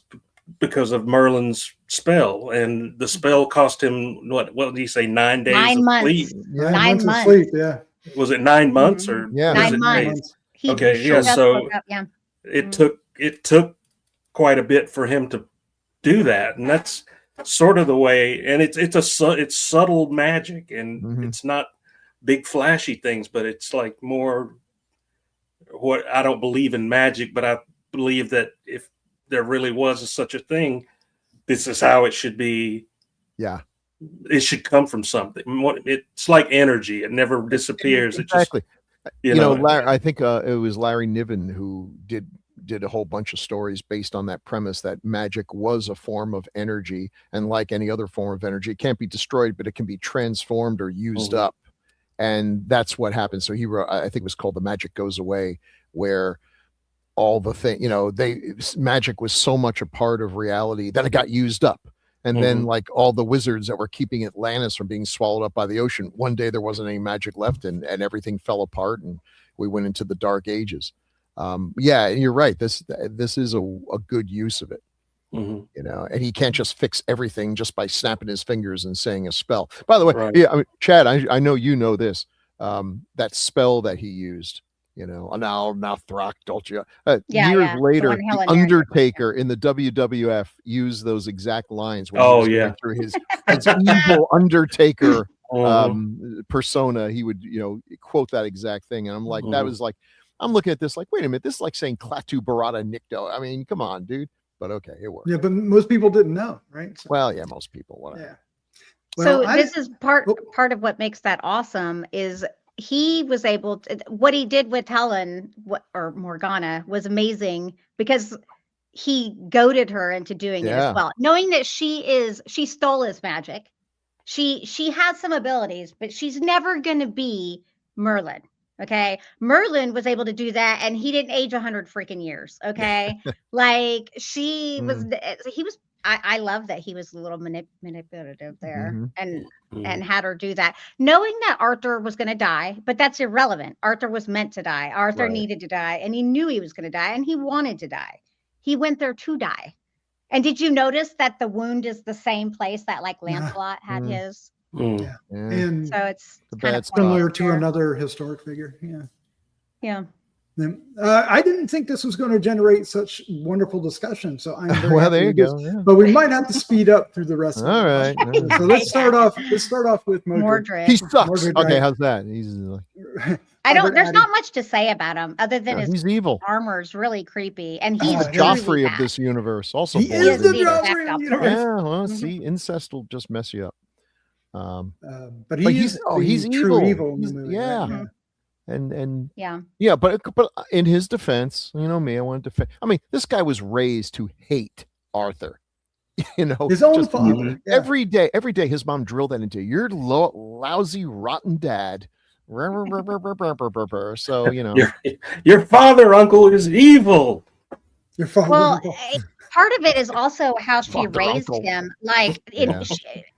because of Merlin's spell, and the spell cost him what did he say? 9 days 9 of months. sleep. 9 months of sleep. Yeah. Was it 9 months or 9 months? Okay, yeah. So it took quite a bit for him to do that, and that's sort of the way. And it's subtle magic, and it's not big flashy things, but it's like more. What I don't believe in magic, but I believe that if there really was such a thing, this is how it should be. Yeah, it should come from something. It's like energy; it never disappears. Exactly. It just, Larry, I think it was Larry Niven who did a whole bunch of stories based on that premise that magic was a form of energy, and like any other form of energy, it can't be destroyed, but it can be transformed or used up. And that's what happened. So he wrote, I think it was called The Magic Goes Away, where all the thing, magic was so much a part of reality that it got used up. And then like all the wizards that were keeping Atlantis from being swallowed up by the ocean, one day there wasn't any magic left, and everything fell apart, and we went into the dark ages. Yeah, you're right. This is a good use of it. And he can't just fix everything just by snapping his fingers and saying a spell. By the way, Chad, I know you know this. That spell that he used, now Throck Dolce. Years later, the Undertaker in the WWF used those exact lines when he was going through his evil Undertaker persona. He would, quote that exact thing, and I'm like, that was like, I'm looking at this like, wait a minute, this is like saying Klaatu Barada Nikto. I mean, come on, dude. But okay, it worked. Yeah, but most people didn't know, right? So, well, yeah, most people. Whatever. Yeah. Well, so this is part of what makes that awesome is he was able to, what he did with Helen or Morgana was amazing because he goaded her into doing it as well, knowing that she stole his magic. She has some abilities, but she's never going to be Merlin. Okay. Merlin was able to do that, and he didn't age 100 freaking years. Okay. Like he was, I love that he was a little manipulative there and had her do that, knowing that Arthur was going to die, but that's irrelevant. Arthur was meant to die. Arthur needed to die, and he knew he was going to die, and he wanted to die. He went there to die. And did you notice that the wound is the same place that like Lancelot had his? Yeah. And so it's kind of similar to another historic figure. Yeah. I didn't think this was going to generate such wonderful discussion, so I'm very well. There you go. Yeah. But we might have to speed up through the rest. Of all right. So let's start off with Mordred. He sucks. Mordred, okay, how's that? He's like, there's not much to say about him other than he's evil. Armor's really creepy, and he's the Geoffrey of this universe. Also, he is the Geoffrey of the universe. Yeah. Well, see, incest will just mess you up. But he's evil. Yeah. And but in his defense, me, I want to defend. I mean, this guy was raised to hate Arthur. His own father. Every day, his mom drilled that into your lousy, rotten dad. So your father, uncle, is evil. Your father. Well, part of it is also how she raised him. Like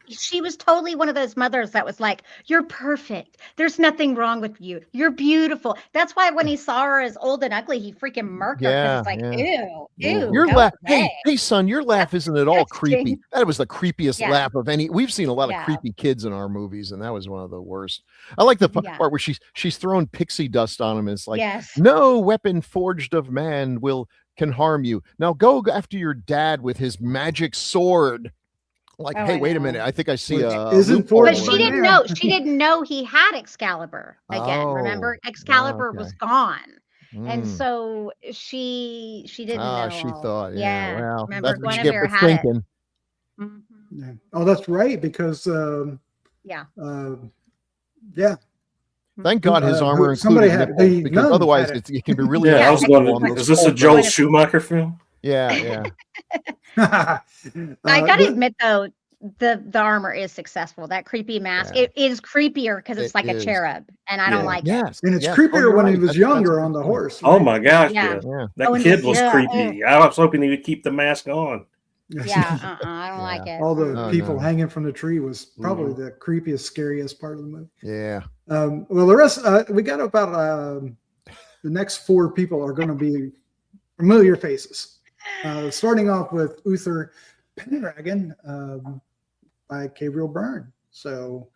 she was totally one of those mothers that was like, "You're perfect. There's nothing wrong with you. You're beautiful." That's why when he saw her as old and ugly, he freaking murked her because it's like, ew. Your laugh, hey, son, your laugh isn't at all creepy. That was the creepiest laugh of any. We've seen a lot of creepy kids in our movies, and that was one of the worst. I like the part where she's throwing pixie dust on him. And it's like, no weapon forged of man can harm you. Now go after your dad with his magic sword. Like, hey, wait a minute. I think I see but she didn't know. She didn't know he had Excalibur again. Remember, Excalibur was gone, and so she didn't know. She thought, well, remember Guinevere had it. Oh, that's right. Because Thank God his armor included Nicol, because otherwise it can be really. I was wondering, is this a Joel Schumacher film? Yeah. I gotta admit though, the armor is successful. That creepy mask, it is creepier because it's like a cherub, and I don't like it. And it's creepier when he was younger on the horse. Right? Oh my gosh, that kid was creepy. I was hoping he would keep the mask on. I don't like it. All the people hanging from the tree was probably the creepiest, scariest part of the movie. Yeah. Well, the rest we got about the next four people are going to be familiar faces. Starting off with Arthur Pendragon by Gabriel Byrne. So,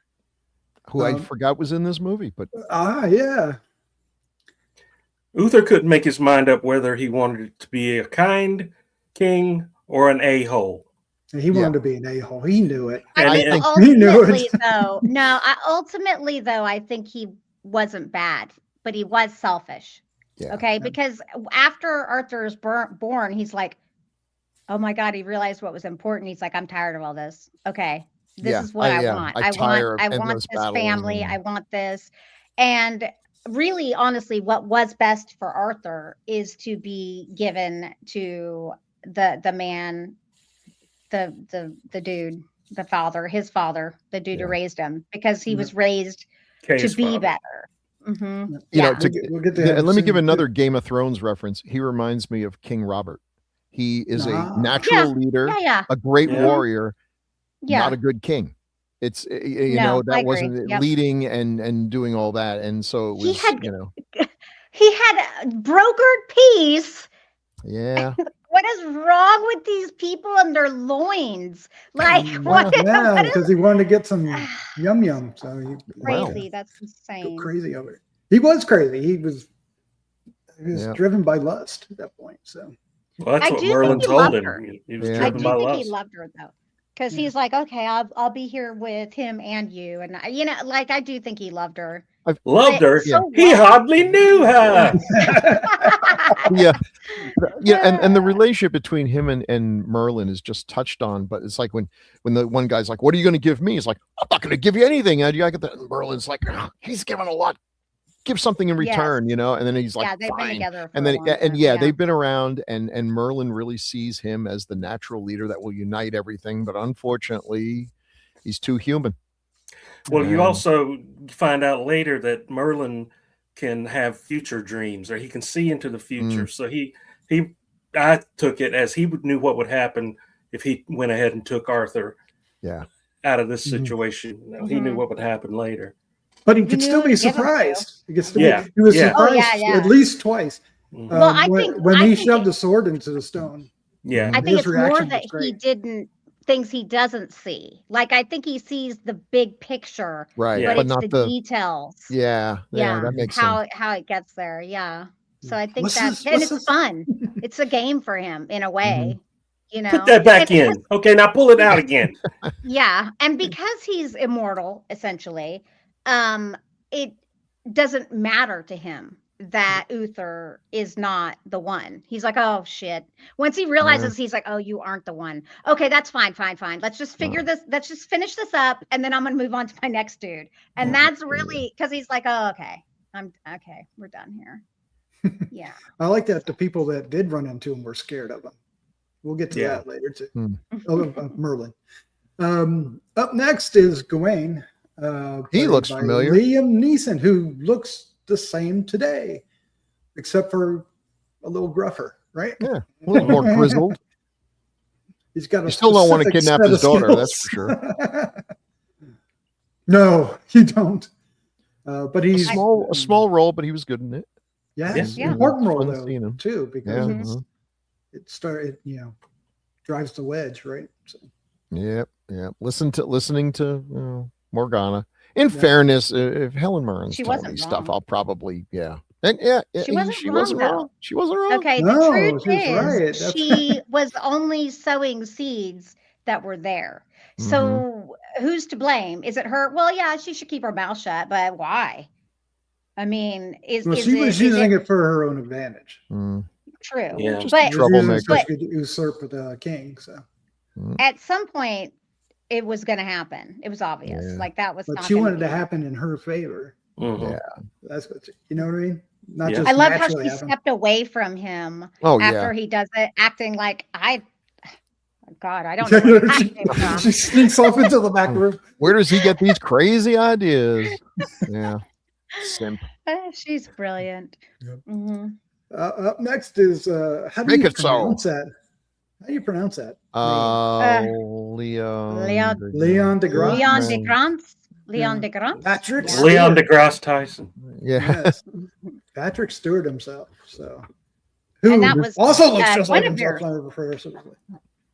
who I forgot was in this movie, but Arthur couldn't make his mind up whether he wanted to be a kind king or an a-hole. He wanted to be an a-hole. He knew it. Ultimately, though, I think he wasn't bad, but he was selfish. Yeah. Okay, because after Arthur is born, he's like, oh my God, he realized what was important. He's like, I'm tired of all this. Okay, this is what I want. I want this family. I want this. And really, honestly, what was best for Arthur is to be given to the man, the dude, his father, the dude who raised him, because he was raised to be father. better. Mm-hmm. You know, we'll get to let me give another Game of Thrones reference. He reminds me of King Robert. He is a natural leader, a great warrior, not a good king. It's you know, that wasn't leading and doing all that, and so it was, you know, he had brokered peace. Yeah. What is wrong with these people and their loins? Like, what? Yeah, because he wanted to get some yum. So crazy. That's insane. Crazy over it. He was crazy. He was driven by lust at that point. So well, that's what Merlin told him. He was driven by lust. He loved her though, because he's like, okay, I'll be here with him and you, and you know, like I do think he loved her. Loved her. So he hardly knew her. And the relationship between him and Merlin is just touched on, but it's like when the one guy's like, "What are you going to give me?" He's like, "I'm not going to give you anything." I get that. And Merlin's like, oh, "He's given a lot. Give something in return," you know. And then he's like, they've been together. For they've been around, and Merlin really sees him as the natural leader that will unite everything, but unfortunately, he's too human. Well, you also find out later that Merlin can have future dreams, or he can see into the future. So I took it as he knew what would happen if he went ahead and took Arthur out of this situation. You know, he knew what would happen later. But he could still be surprised. He was surprised at least twice. Well, I think when he shoved the sword into the stone. Yeah, I think it's more that things he doesn't see. Like I think he sees the big picture, right? But it's not the details. Yeah, that makes sense. How it gets there. Yeah. So I think it's fun. It's a game for him in a way. You know, put that back in. Okay, now pull it out again. Yeah, and because he's immortal, essentially, it doesn't matter to him that Uther is not the one. He's like, oh shit. Once he realizes, he's like, oh, you aren't the one. Okay, that's fine. Let's just figure this. Let's just finish this up, and then I'm gonna move on to my next dude. And that's really because he's like, oh, okay, we're done here. Yeah, I like that the people that did run into him were scared of him. We'll get to that later too. Merlin. Up next is Gawain. He looks familiar. Liam Neeson, who looks the same today, except for a little gruffer, right? Yeah, a little more grizzled. He's got. You still don't want to kidnap his daughter, that's for sure. No, you don't. But he's a small role, but he was good in it. Yes, important role though too, because it drives the wedge, right? So. Yep. Listening to Morgana. In fairness, if Helen Mirren's telling me stuff, I'll probably And she wasn't wrong. She wasn't wrong. Okay, the truth is she was only sowing seeds that were there. So who's to blame? Is it her? Well, yeah, she should keep her mouth shut, but why? I mean, she was using it for her own advantage. True. Yeah, but troublemaker. She could usurp the king. So at some point, it was going to happen. It was obvious. Like that was. But she wanted to happen in her favor. Yeah, that's what you know what I mean. Not just. I love how she stepped away from him after he does it, acting like God, I don't know. She sneaks off into the back room. Where does he get these crazy ideas? Yeah. Simp. She's brilliant. Yep. Up next is how do you pronounce that? How do you pronounce that? Leon deGrasse. Leon deGrasse. Patrick. Yeah. Leon deGrasse Tyson. Yes. Patrick Stewart himself. So and that was also looks just like himself.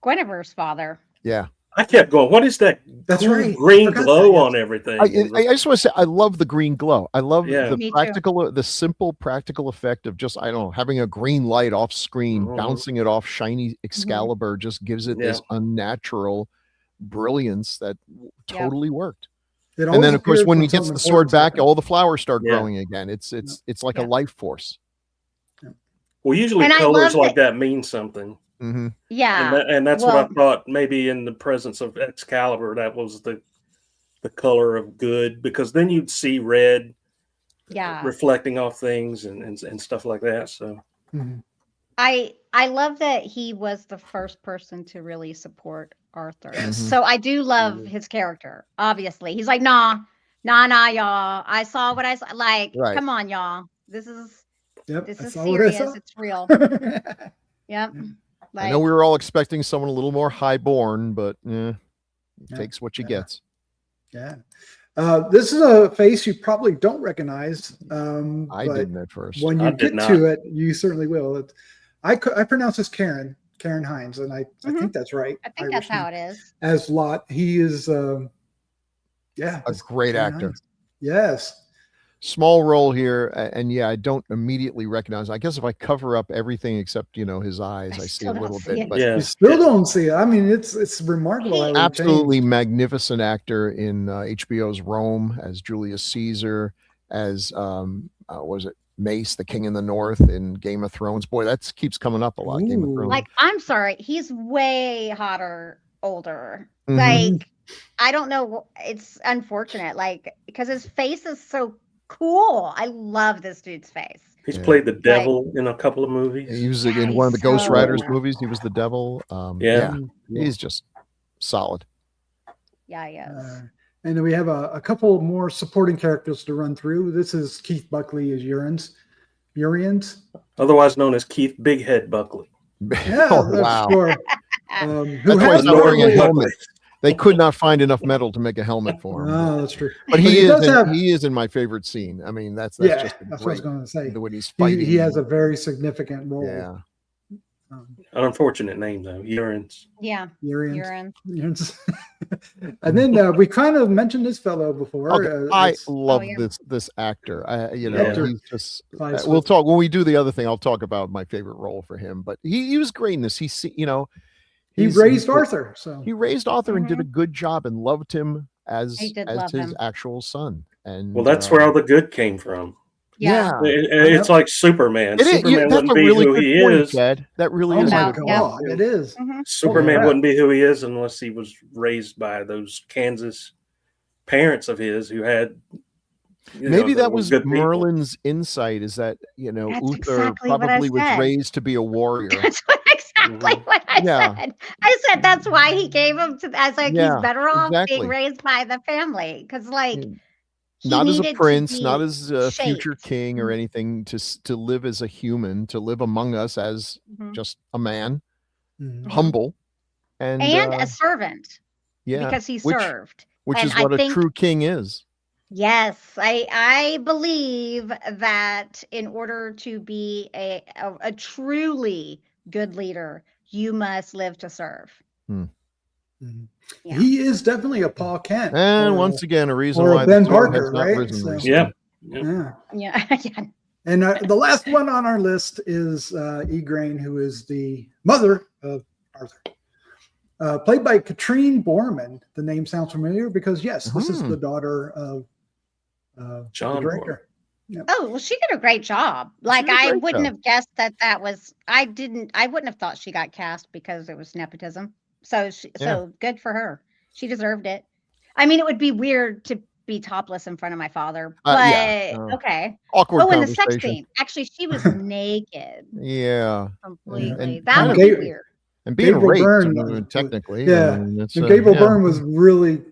Guinevere's father. Yeah. I kept going, what is that? That's right. Green glow on everything. I just want to say, I love the green glow. I love the simple practical effect of just, I don't know, having a green light off screen, bouncing it off shiny Excalibur just gives it this unnatural brilliance that totally worked. And then, of course, when he gets the sword back, all the flowers start growing again. It's like a life force. Well, usually colors like that mean something. Yeah, and that's what I thought. Maybe in the presence of Excalibur, that was the color of good, because then you'd see red, reflecting off things and stuff like that. So, I love that he was the first person to really support Arthur. So I do love his character. Obviously, he's like, nah, Nah, y'all. I saw what I saw. Like, Right. come on, y'all. This is Yep, this I is saw what I serious. saw. It's real. Yep. I know we were all expecting someone a little more highborn, but it takes what you get. Yeah. This is a face you probably don't recognize. I didn't at first. When I you did get to it, you certainly will. I pronounce this Ciaran Hinds, and I think that's right. I think that's how it is. As Lot, he is a great Ciaran actor. Hinds. Yes. Small role here, and I don't immediately recognize. I guess if I cover up everything except his eyes, I see a little bit. But you still don't see it. I mean, it's remarkable. How absolutely magnificent actor in HBO's Rome as Julius Caesar, as was it Mace, the King in the North in Game of Thrones. Boy, that keeps coming up a lot. Game of Thrones. Like, I'm sorry, he's way hotter, older. Mm-hmm. Like, I don't know. It's unfortunate, like, because his face is so cool. I love this dude's face. He's played the devil in a couple of movies. He was in one of the Ghost Riders movies. He was the devil. He's just solid. Yeah, he is. And then we have a couple more supporting characters to run through. This is Keith Buckley as Urians. Otherwise known as Keith Big Head Buckley. Yeah, wow. Sure. That's why he's not wearing a helmet. They could not find enough metal to make a helmet for him. Oh, that's true. But he is in my favorite scene. I mean, that's just that's what I was going to say. The way he's fighting. He has a very significant role. Yeah. An unfortunate name though, Urans. Yeah, Urans. And then we kind of mentioned this fellow before. Okay. I love this actor. He's just. We'll talk when we do the other thing. I'll talk about my favorite role for him. But he was great in this. He raised Arthur. So he raised Arthur and did a good job and loved him as his him. actual son. And that's where all the good came from. Yeah. It's like Superman. Superman wouldn't be who he is. Dad. That really is. Oh my God, it is. Superman wouldn't be who he is unless he was raised by those Kansas parents of his who had. Maybe that was Merlin's insight. Is that Uther probably was raised to be a warrior. That's exactly what I said. I said that's why he gave him to. I was like, he's better off being raised by the family because, like. Not as a prince, not as a future king or anything, to live as a human, to live among us as just a man, humble, and a servant. Yeah, because he served, which is what a true king is. Yes, I believe that in order to be a truly good leader, you must live to serve. Yeah. He is definitely a Paul Kent, and once again, a reason why Ben Parker, right? So, yeah. And the last one on our list is Igraine, who is the mother of Arthur, played by Katrine Boorman. The name sounds familiar because this is the daughter of John the director. Yep. Oh, well, she did a great job. Like, I wouldn't have guessed that was. I wouldn't have thought she got cast because it was nepotism. So good for her. She deserved it. I mean, it would be weird to be topless in front of my father, but okay. Awkward in the sex scene, actually, she was naked. Yeah. Completely. That would be weird. And being raped, Byrne, technically. Gabriel Byrne was really.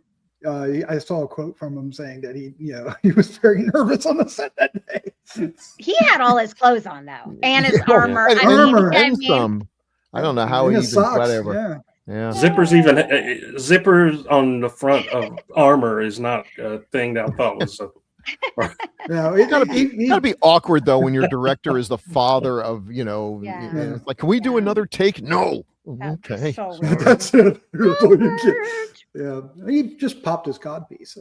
I saw a quote from him saying that he was very nervous on the set that day. He had all his clothes on though, and his armor. And some. I don't know how he even whatever. Yeah. Zippers on the front of armor is not a thing that I thought was. No, it's gotta be awkward though when your director is the father of it's like, can we do another take? No. Okay. So that's it. Yeah, he just popped his codpiece.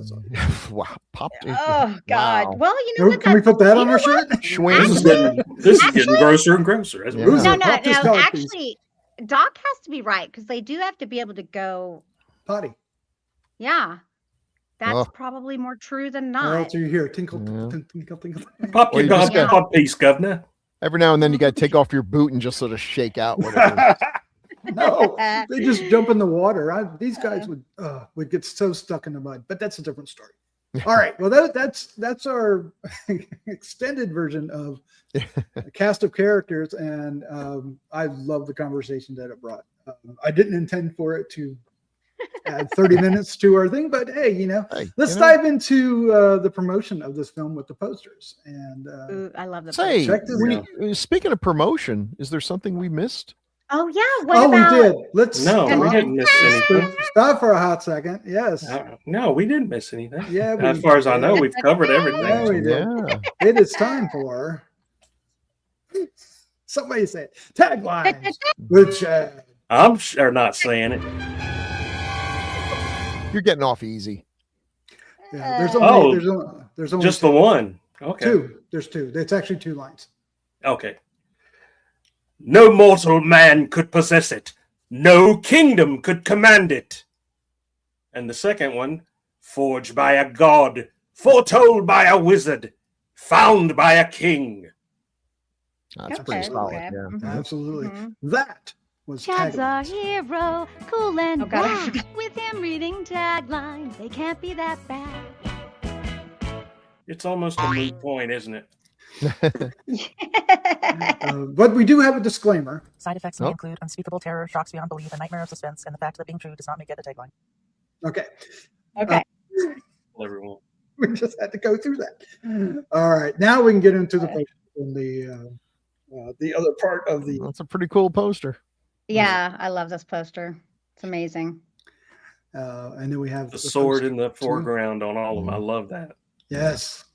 Wow, popped it. Oh God! Wow. Well, can we put that on our shirt? This is getting grosser and grosser. No. Actually, Doc has to be right because they do have to be able to go potty. Yeah, that's probably more true than not. Well, so you hear tinkle, tinkle, tinkle. Pop your codpiece, governor. Every now and then you got to take off your boot and just sort of shake out whatever. No, they just jump in the water. These guys would get so stuck in the mud, but that's a different story. All right, well that's our extended version of a cast of characters, and I love the conversation that it brought. I didn't intend for it to add 30 minutes to our thing. But hey, let's dive into the promotion of this film with the posters. And Ooh, I love the say, posters. speaking of promotion, is there something we missed? Oh yeah, what about? We did. Let's No, we didn't miss anything. Stop for a hot second. Yes. No, we didn't miss anything. Yeah. As far as I know, we've covered everything. Yeah, we did. Yeah. It is time for somebody say it. Taglines with Chad. I'm sure not saying it. You're getting off easy. Yeah, there's only just the one. Okay. Two. There's two. It's actually two lines. Okay. No mortal man could possess it. No kingdom could command it. And the second one, forged by a god, foretold by a wizard, found by a king. That's pretty solid. Okay. Yeah. Mhm. Absolutely. Mhm. That was Chad's our taglines. hero, cool and God, I black. forgot. With him reading taglines, they can't be that bad. It's almost a moot point, isn't it? But we do have a disclaimer. Side effects may include unspeakable terror, shocks beyond belief, a nightmare of suspense, and the fact that being true does not make it a tagline. Okay. Okay. Everyone. We just had to go through that. All right. Now we can get into the poster and the other part of the. That's a pretty cool poster. Yeah, I love this poster. It's amazing. And then we have The sword in the too. foreground on all of them. I love that. Yes.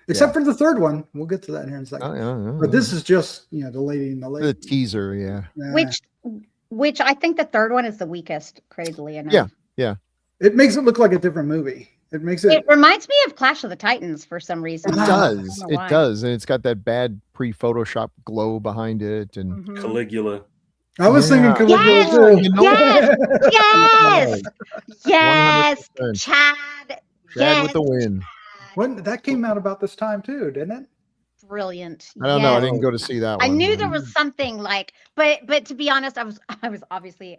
Except for the third one. We'll get to that here in a second. Yeah. But this is just, the lady in the lady. The teaser, yeah. Which I think the third one is the weakest, crazily enough. Yeah. It makes it look like a different movie. It makes it. It reminds me of Clash of the Titans for some reason. It I does. don't know It why. does. And it's got that bad pre-Photoshop glow behind it. And Mhm. Caligula. I was thinking Caligula Yes! too. You know Yes! Yes! 100%. Chad! Chad Yes! with the win. When that came out about this time too, didn't it? Brilliant. I don't know. I Yes. didn't go to see that one. I knew there was something like, but to be honest, I was obviously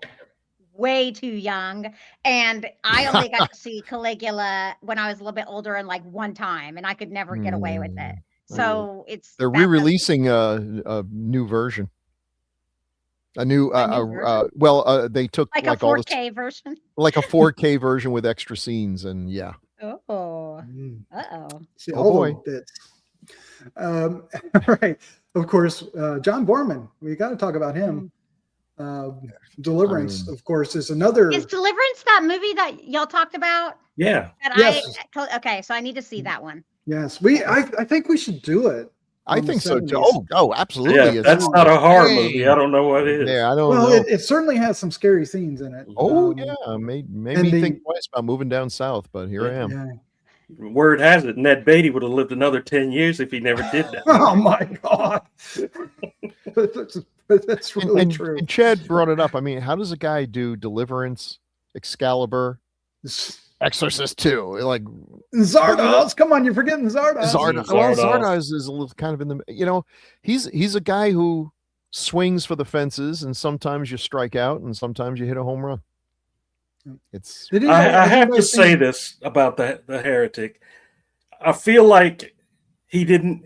way too young, and I only got to see Caligula when I was a little bit older and like one time, and I could never get away with it. So They're re-releasing a new version. A new, they took like a all the 4K version. like a 4K version with extra scenes, and yeah. Oh, uh-oh. See, Oh, all boy. the bits. Right. Of course, John Boorman. We got to talk about him. Deliverance, of course, is another. Is Deliverance that movie that y'all talked about? Yeah. Yes. Okay, so I need to see that one. Yes, I think we should do it. I on the think so too. 70s. Oh, absolutely. Yeah, It's- that's not a horror Hey. movie. I don't know what it is. Yeah, I don't Well, know. it certainly has some scary scenes in it. Oh yeah, made and me the- think twice about moving down south, but here I am. Yeah. Word has it, Ned Beatty would have lived another 10 years if he never did that. Oh my God. That's really And, true. and Chad brought it up. I mean, how does a guy do Deliverance, Excalibur, Exorcist 2? Like Zardoz, come on, you're forgetting Zardoz. Zardoz. Well, Zardoz is a little kind of in the. He's a guy who swings for the fences, and sometimes you strike out, and sometimes you hit a home run. It's I have to say this about the heretic. I feel like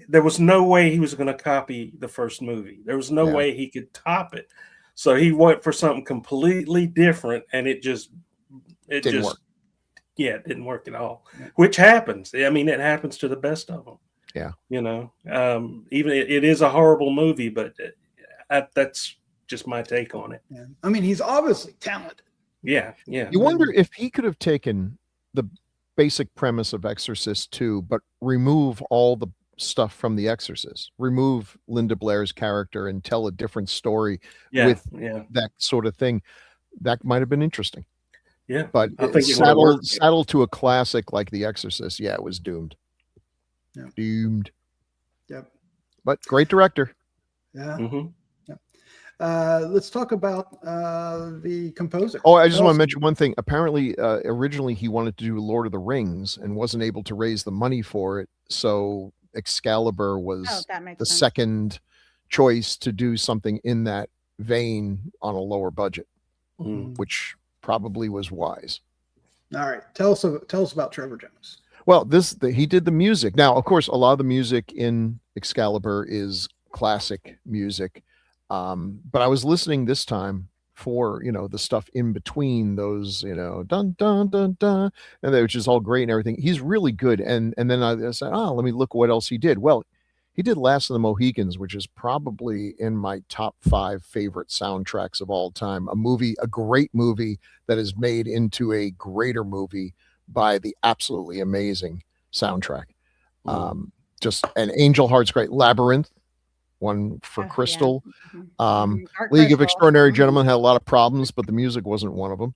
there was no way he was going to copy the first movie. There was no way he could top it. So he went for something completely different, and it didn't work. Yeah, it didn't work at all, which happens. I mean, it happens to the best of them. Yeah. Even it is a horrible movie, but that's just my take on it. Yeah. I mean, he's obviously talented. Yeah. You wonder if he could have taken the basic premise of Exorcist 2, but remove all the stuff from The Exorcist, remove Linda Blair's character and tell a different story with that sort of thing. That might have been interesting. Yeah. But I think saddled to a classic like The Exorcist, it was doomed. Yeah. Doomed. Yep. But great director. Yeah. Mm-hmm. Let's talk about the composer. Oh, I just want to mention one thing. Apparently, originally he wanted to do Lord of the Rings and wasn't able to raise the money for it. So Excalibur was the second choice to do something in that vein on a lower budget, which probably was wise. All right. Tell us about Trevor Jones. Well, he did the music. Now, of course, a lot of the music in Excalibur is classic music. But I was listening this time for, the stuff in between those, dun, dun, dun, dun, and which is all great and everything. He's really good. And then I said, let me look what else he did. Well, he did Last of the Mohicans, which is probably in my top 5 favorite soundtracks of all time. A great movie that is made into a greater movie by the absolutely amazing soundtrack. Just an Angel Heart's great. Labyrinth, one for Crystal. League of Extraordinary Gentlemen had a lot of problems, but the music wasn't one of them.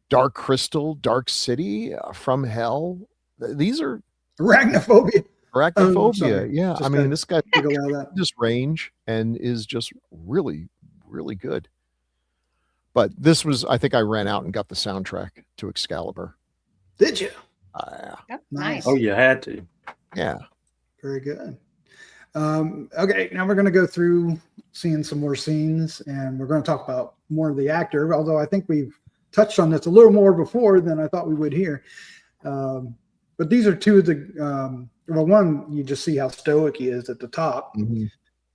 Dark Crystal, Dark City, From Hell. These are Arachnophobia. Yeah. I mean, this guy this range and is just really, really good. But this was, I think I ran out and got the soundtrack to Excalibur. Did you? Nice. Oh, you had to. Yeah. Very good. Okay, now we're going to go through seeing some more scenes, and we're going to talk about more of the actor, although I think we've touched on this a little more before than I thought we would here. But these are two of the, one, you just see how stoic he is at the top.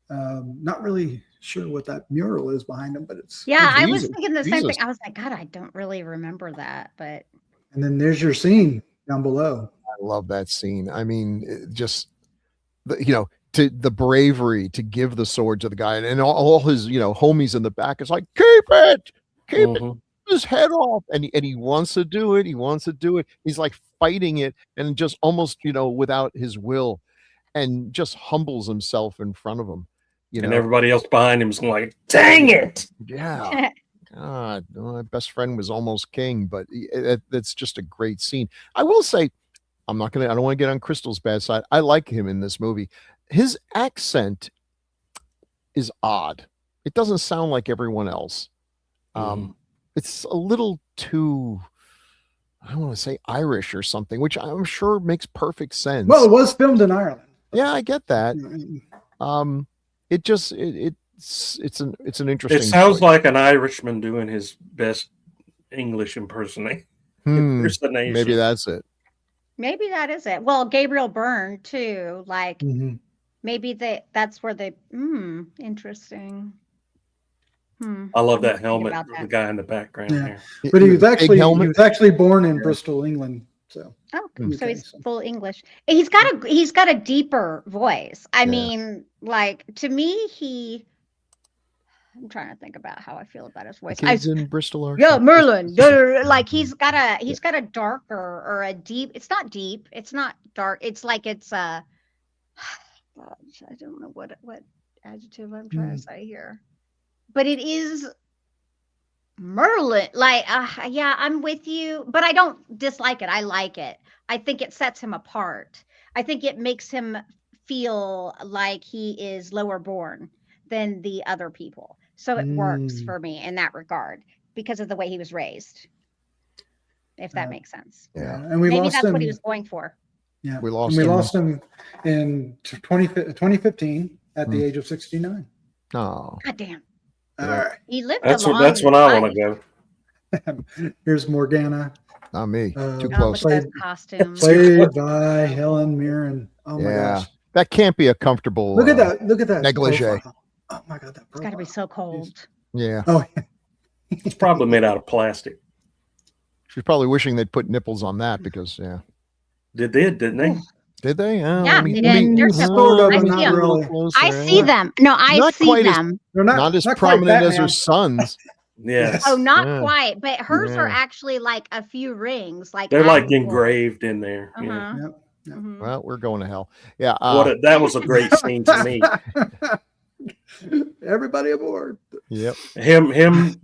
Not really sure what that mural is behind him, but it's... Yeah, I was thinking the same thing. I was like, God, I don't really remember that, but... And then there's your scene down below. I love that scene. I mean, just, to the bravery to give the sword to the guy, and all his, homies in the back is like, keep it, his head off. And he wants to do it. He's like fighting it and just almost, without his will, and just humbles himself in front of him. And everybody else behind him is like, dang it. Yeah. God, my best friend was almost king, but that's just a great scene. I will say, I don't want to get on Crystal's bad side. I like him in this movie. His accent is odd. It doesn't sound like everyone else. It's a little too, I don't want to say Irish or something, which I'm sure makes perfect sense. Well, it was filmed in Ireland. Yeah, I get that. It's an interesting. It sounds like an Irishman doing his best English impersonation. Maybe that's it. Maybe that is it. Well, Gabriel Byrne too. Like maybe that's where they. Interesting. I love that helmet. The guy in the background there. But he was actually born in Bristol, England. So so he's full English. He's got a deeper voice. I mean, like, to me, I'm trying to think about how I feel about his voice. Kids in Bristol are Merlin. Like he's got a darker or a deep. It's not deep. It's not dark. It's like it's I don't know what adjective I'm trying to say here, but it is Merlin. Like I'm with you, but I don't dislike it. I like it. I think it sets him apart. I think it makes him feel like he is lower born than the other people. So it works for me in that regard because of the way he was raised, if that makes sense. Yeah, and maybe that's what he was going for. Yeah, we lost him in 2015 at the age of 69. Oh, God damn! All right, he lived. That's when I want to go. Here's Morgana. Not me. Too close. Played by Helen Mirren. Oh my gosh, that can't be a comfortable. Look at that negligee. Profile. Oh my God, that it's got to be so cold. Yeah. Oh, it's probably made out of plastic. She's probably wishing they'd put nipples on that because didn't they? Did they? Yeah, they did. There's I see them. No, I see them. They're not as prominent as her son's. Yes. Oh, not quite. But hers are actually like a few rings. Like they're like engraved in there. Well, we're going to hell. Yeah. That was a great scene to me. Everybody aboard. Yep. Him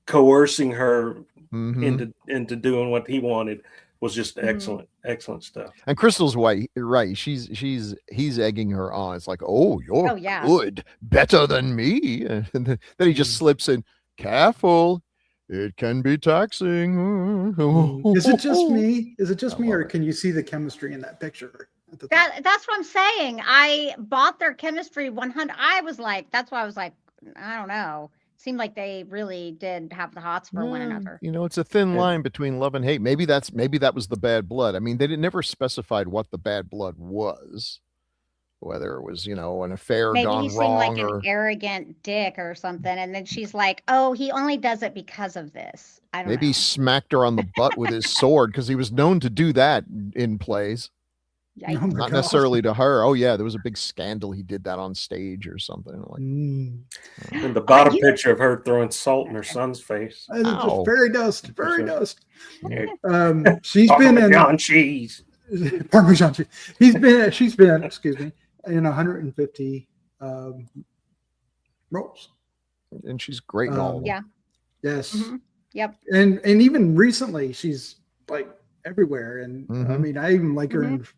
coercing her into doing what he wanted was just excellent stuff. And Crystal's right. He's egging her on. It's like, oh, you're good, better than me. And then he just slips in. Careful, it can be taxing. Is it just me? Or can you see the chemistry in that picture? That's what I'm saying. I bought their chemistry 100. That's why I was like, I don't know. It seemed like they really did have the hots for one another. It's a thin line between love and hate. Maybe that was the bad blood. I mean, they never specified what the bad blood was, whether it was, an affair Maybe gone he seemed like wrong an arrogant dick or something. And then she's like, oh, he only does it because of this. I don't maybe know. he smacked her on the butt with his sword because he was known to do that in plays. Yikes. Oh my Not God. necessarily to her. Oh yeah, there was a big scandal. He did that on stage or something. And the bottom picture of her throwing salt in her son's face. It's just Ow. fairy dust. Fairy dust. Yeah. She's been in Parmesan cheese. Parmesan cheese. She's been, excuse me, in 150 roles. And she's great in all of them. Yeah. Yes. Mhm. Yep. And even recently, she's like everywhere. And I Mhm. mean, I even like her in Fast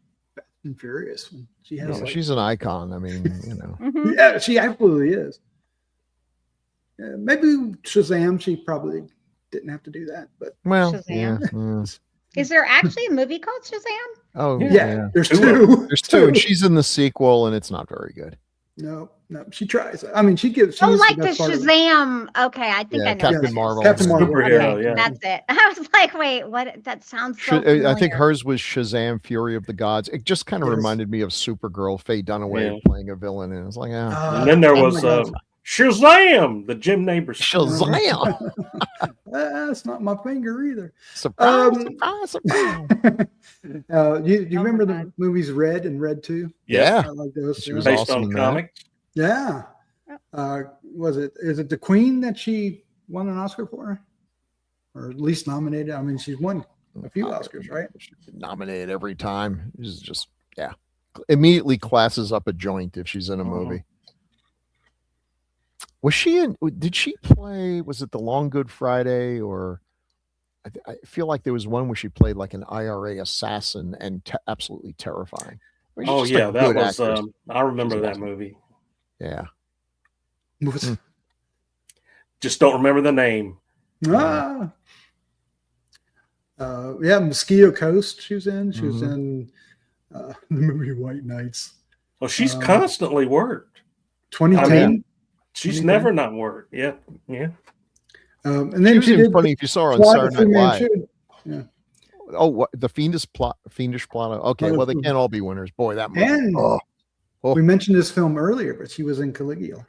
and Furious. When she has, like, She's an icon. I mean, Mhm. yeah, she absolutely is. Yeah, maybe Shazam, she probably didn't have to do that, but well, Shazam. yeah. Is there actually a movie called Shazam? Oh yeah, there's Two of two. There's two, and she's in the sequel, and it's not very good. No, she tries. I mean, she gives. Oh, she's like the best part of it. Shazam. Okay, I think Yeah, I know. Captain what this is. Marvel. Captain Marvel. Superhero, Okay, yeah. that's it. I was like, wait, what? That sounds so I think familiar. hers was Shazam: Fury of the Gods. It just kind of Yes. reminded me of Supergirl, Faye Dunaway Yeah. playing a villain, and it's like, And then there oh was my God. Shazam, the Jim Neighbors. Shazam! That's not my finger either. Surprise! Um, Surprise! Surprise! You Oh remember my the God. movies Red and Red 2? Yeah, I like those. She Yeah. was Based awesome on in that. comics. Yeah. Is it The Queen that she won an Oscar for? Or at least nominated? I mean, she's won a few Oscars, right? She's nominated every time. She's just immediately classes up a joint if she's in a movie. Was she in? Did she play? Was it The Long Good Friday? Or I feel like there was one where she played like an IRA assassin and absolutely terrifying. I mean, she's Oh just a yeah, that good was. actress. I remember She's that awesome. movie. Yeah. Just don't remember the name. Yeah, Mosquito Coast. She was in. She was Mhm. in the movie White Knights. Well, she's constantly worked. 2010. She's 2010. never not worked. Yeah. And She then was she even did funny if you saw her on Plot of Saturday Night Fu Live. Manchu. Oh, what the fiendish plot? Okay, well they can't all be winners. Boy, that movie. And Oh. we mentioned this film earlier, but she was in Caligula.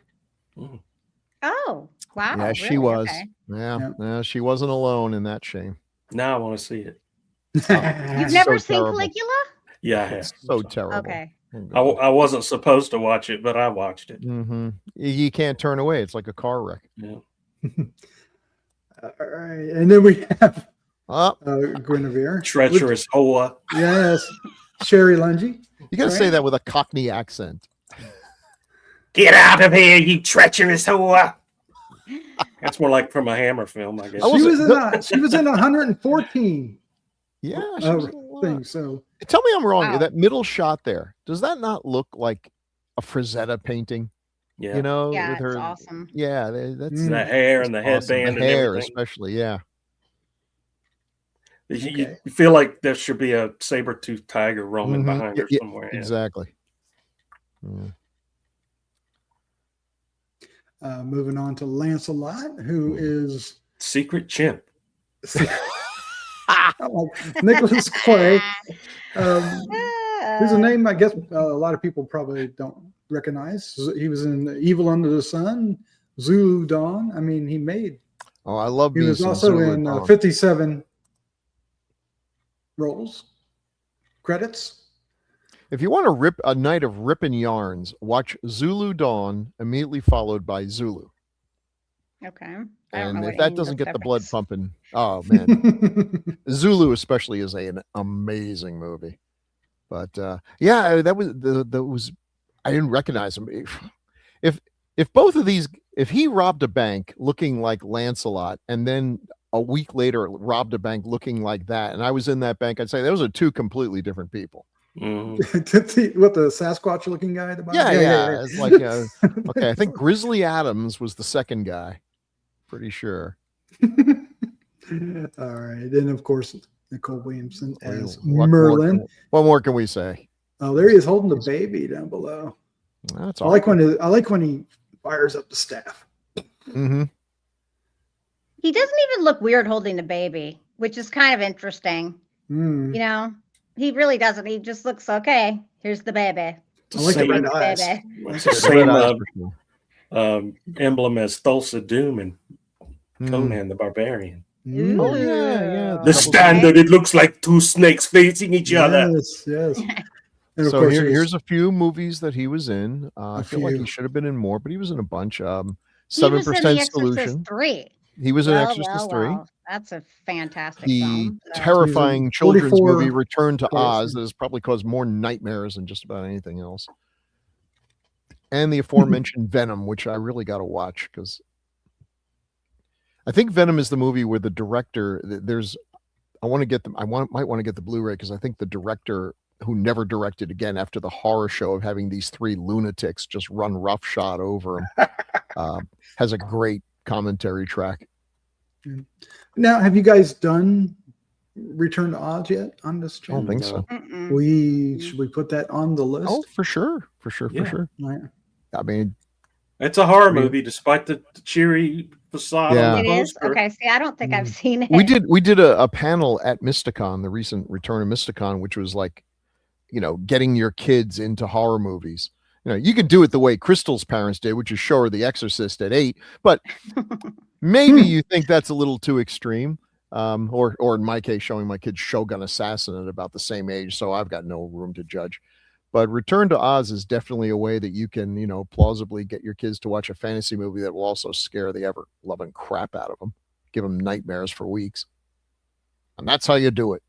Oh, wow. Yeah, she really? was. Okay. Yeah, she wasn't alone in that shame. Now I want to see it. You've It's never so seen terrible. Caligula? Yeah, I have. It's so terrible. Okay. I wasn't supposed to watch it, but I watched it. Mm-hmm. You can't turn away. It's like a car wreck. Yeah. All right, and then we have Oh, Guinevere. Treacherous Hoa. Yes, Cherie Lunghi. you got to say Right. that with a Cockney accent. Get out of here, you treacherous Hoa. That's more like from a Hammer film, I guess. I was- She was in 114 Yeah, she was in a lot. things. So Tell me I'm wrong. Wow. That middle shot there, does that not look like a Frazetta painting? Yeah. You know, Yeah, with her. it's awesome. Yeah, that's Mm. The hair and the awesome. headband The and hair, everything. especially. Yeah. You feel like there should be a saber-toothed tiger roaming Mhm. behind her Yeah, somewhere. Yeah. Exactly. Yeah. moving on to Lancelot, who is Secret chimp. Nicolas Clay. Who's a Uh, name I guess a lot of people probably don't recognize. He was in Evil Under the Sun, Zulu Dawn. I mean, he Oh, he was some also Zulu in Dawn. 57 roles, credits. If you want to rip a night of ripping yarns, watch Zulu Dawn, immediately followed by Zulu. Okay. I don't know And what if that any doesn't of get those the blood difference. pumping, oh man, Zulu especially is an amazing movie. But yeah, that was I didn't recognize him. If both of these, if he robbed a bank looking like Lancelot, and then a week later robbed a bank looking like that, and I was in that bank, I'd say those are two completely different people. Mhm. What, the Sasquatch looking guy at the bottom? Yeah. It's like okay, I think Grizzly Adams was the second guy. Pretty sure. All right. Then, of course, Nicole Williamson as What Merlin. What more can we say? Oh, there he is holding the baby down below. That's I all. like when he fires up the staff. Mm-hmm. He doesn't even look weird holding the baby, which is kind of interesting. Mm. You know, he really doesn't. He just looks okay. Here's the baby. I like the red eyes. It's the Red same eyes for sure. emblem as Thulsa Doom and Mm. Conan the Barbarian. Oh yeah. The standard, it looks like two snakes facing each other. Yes. And of So course, here's a few movies that he was in. I feel like he few. should have been in more, but he was in a bunch. He was in 7% The Exorcist Solution. 3. He was in Exorcist 3. That's a fantastic The film. terrifying He's in children's 44 movie Return to course. Oz that has probably caused more nightmares than just about anything else. And the aforementioned Venom, which I really got to watch because I think Venom is the movie where the director might want to get the Blu-ray because I think the director who never directed again after the horror show of having these three lunatics just run roughshod over him has a great commentary track. Now, have you guys done Return to Oz yet on this I channel? don't think so. Should we put that on the list? Oh, for sure. Yeah. Right. I mean, It's a horror movie, despite the cheery facade. Yeah. On It the is? poster. Okay, see, I don't think I've seen it. we did a panel at Mysticon, the recent return of Mysticon, which was like, getting your kids into horror movies. You could do it the way Crystal's parents did, which is show her The Exorcist at 8, but maybe you think that's a little too extreme. Or in my case, showing my kids Shogun Assassin at about the same age, so I've got no room to judge. But Return to Oz is definitely a way that you can, plausibly get your kids to watch a fantasy movie that will also scare the ever-loving crap out of them, give them nightmares for weeks. And that's how you do it.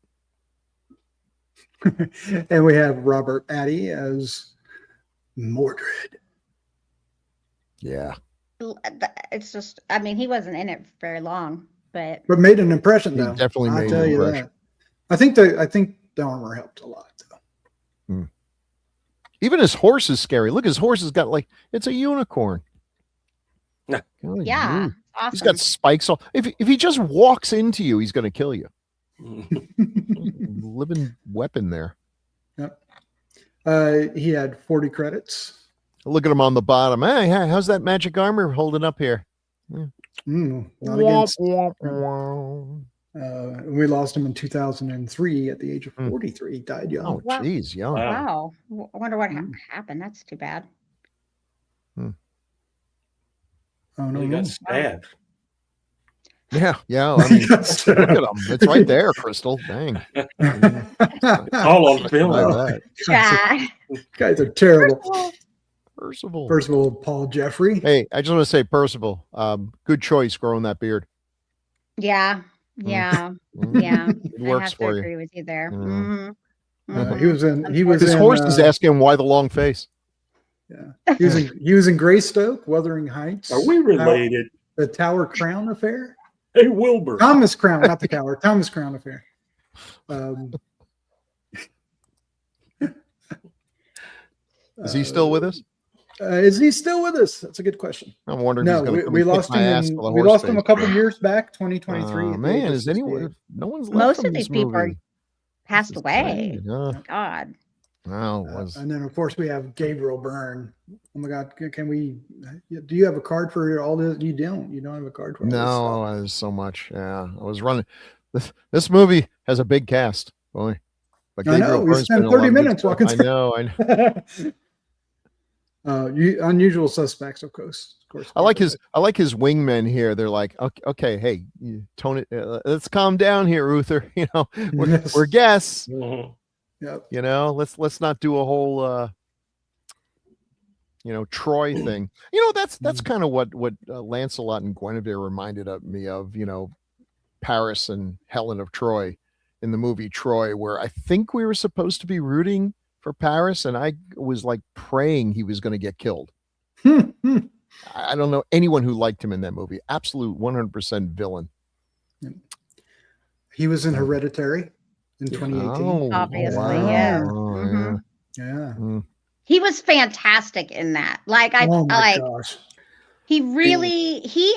And we have Robert Addie as Mordred. Yeah. It's just, I mean, he wasn't in it very long, but Made an impression He though. definitely I'll made tell an you impression. that. I think the armor helped a lot though. Even his horse is scary. Look, his horse has got it's a unicorn. Yeah. Golly, yeah, gee. awesome. He's got spikes all. If he just walks into you, he's going to kill you. Living weapon there. Yep. He had 40 credits. Look at him on the bottom. Hey, how's that magic armor holding up here? Not Womp, against, womp, womp. we lost him in 2003 at the age of 43. He died young. Oh, Wow. geez, young. Wow. I wonder what happened. That's too bad. Oh, no, He no. got stabbed. Yeah. I mean, look at him. It's right there, Crystal. Dang. All on film. Like that. Yeah. Guys are terrible. Percival. First of all, Paul Geoffrey. Hey, I just want to say, Percival, good choice growing that beard. Yeah. Mm. Yeah. It works I have to for you. agree with you there. Mm. Mhm. He was in. He was His in, horse is asking why the long face. Yeah. He was in Greystoke, Wuthering Heights. Are we related? The Tower Crown Affair. Hey, Wilbur. Thomas Crown, not the Tower. Thomas Crown Affair. Is he still with us? Is he still with us? That's a good question. I'm wondering. No, if he's gonna we come and lost kick my ass him. for the We horse lost him face. a couple years back, 2023. Oh, at the man, age of is anyone? 68. No one's left Most from of these this people are movie. passed This is away. crazy. Oh my God. No, it was. And then of course we have Gabriel Byrne. Oh my God, can we? Do you have a card for all this? You don't. You don't have a card for all this stuff. No, there's so much. Yeah, I was running. This movie has a big cast, boy. But I know, we Byrne's spent been in a lot 30 of good minutes stuff. walking I through. know. Unusual Suspects, of course. I like his wingmen here. They're like, okay, hey, tone it. Let's calm down here, Uther. Yes. We're guests. Mhm. Yep. Let's not do a whole Troy thing. That's kind of what Lancelot and Guinevere reminded me of. Paris and Helen of Troy in the movie Troy, where I think we were supposed to be rooting for Paris, and I was like praying he was going to get killed. I don't know anyone who liked him in that movie. Absolute 100% villain. He was in Hereditary in 2018. Obviously, wow. yeah. Oh, Mhm. Yeah. He was fantastic in that. Like Oh my gosh. he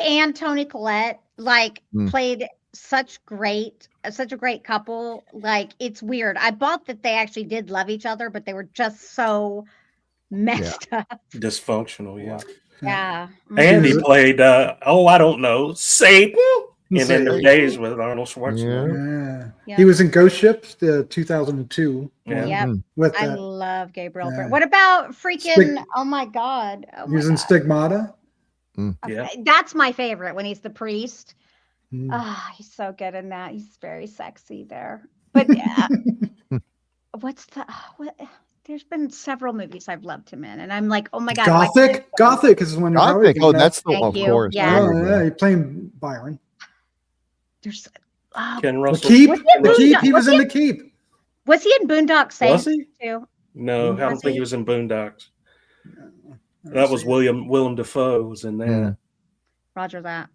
and Toni Collette Mm. played such a great couple. Like, it's weird. I bought that they actually did love each other, but they were just so messed up. Dysfunctional, yeah. Yeah. And he Mhm. played, I don't know, Satan in End Days with Arnold Schwarzenegger. Yeah. Yeah. He was in Ghost Ship, the 2002. Yeah. Yep. With I that. love Gabriel. Yeah. What about freaking? Stig- Oh my God! Oh He was my in God. Stigmata. Yeah. That's my favorite when he's the priest. Mm. He's so good in that. He's very sexy there. But what's the what? There's been several movies I've loved him in, and I'm like, oh my God, Gothic is when Gothic. Oh, that's the Thank one, of you. course. Yeah. Oh, yeah, he's playing Byron. There's Ken The Russell. Keep. Was he in The Keep. He Boondock- was in The Keep. Was he in Boondock Saints Was he? too? No, I don't Was think he? he was in Boondocks. That was Willem Dafoe was in there. Roger that.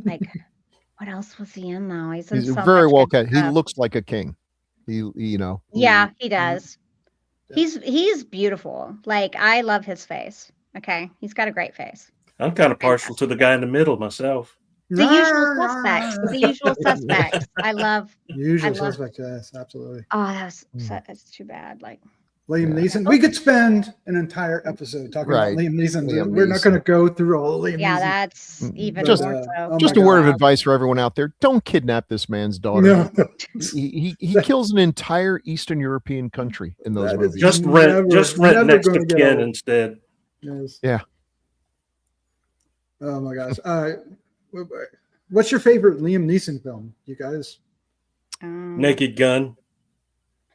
Like, what else was he in though? He's in He's so very much well good cut. He stuff. looks like a king. He Yeah, he does. He's beautiful. Like, I love his face. Okay, he's got a great face. I'm kind of partial to the guy in the middle myself. The usual suspects. The usual suspects. I love. Usual I love- suspect. Yes, absolutely. Oh, that's too bad. Like, Liam Yeah. Neeson. We could spend an entire episode talking Right. about Liam Neeson. Liam We're not Neeson. going to go through all Liam yeah, Neeson. that's even Just- more so. oh just my a word of God. advice for everyone out there: don't kidnap this man's daughter. No. He kills an entire Eastern European country in those That is movies. Just Never- rent never next to gonna get Ken old. instead. Yes. Yeah. Oh my gosh. What's your favorite Liam Neeson film, you guys? Naked Gun.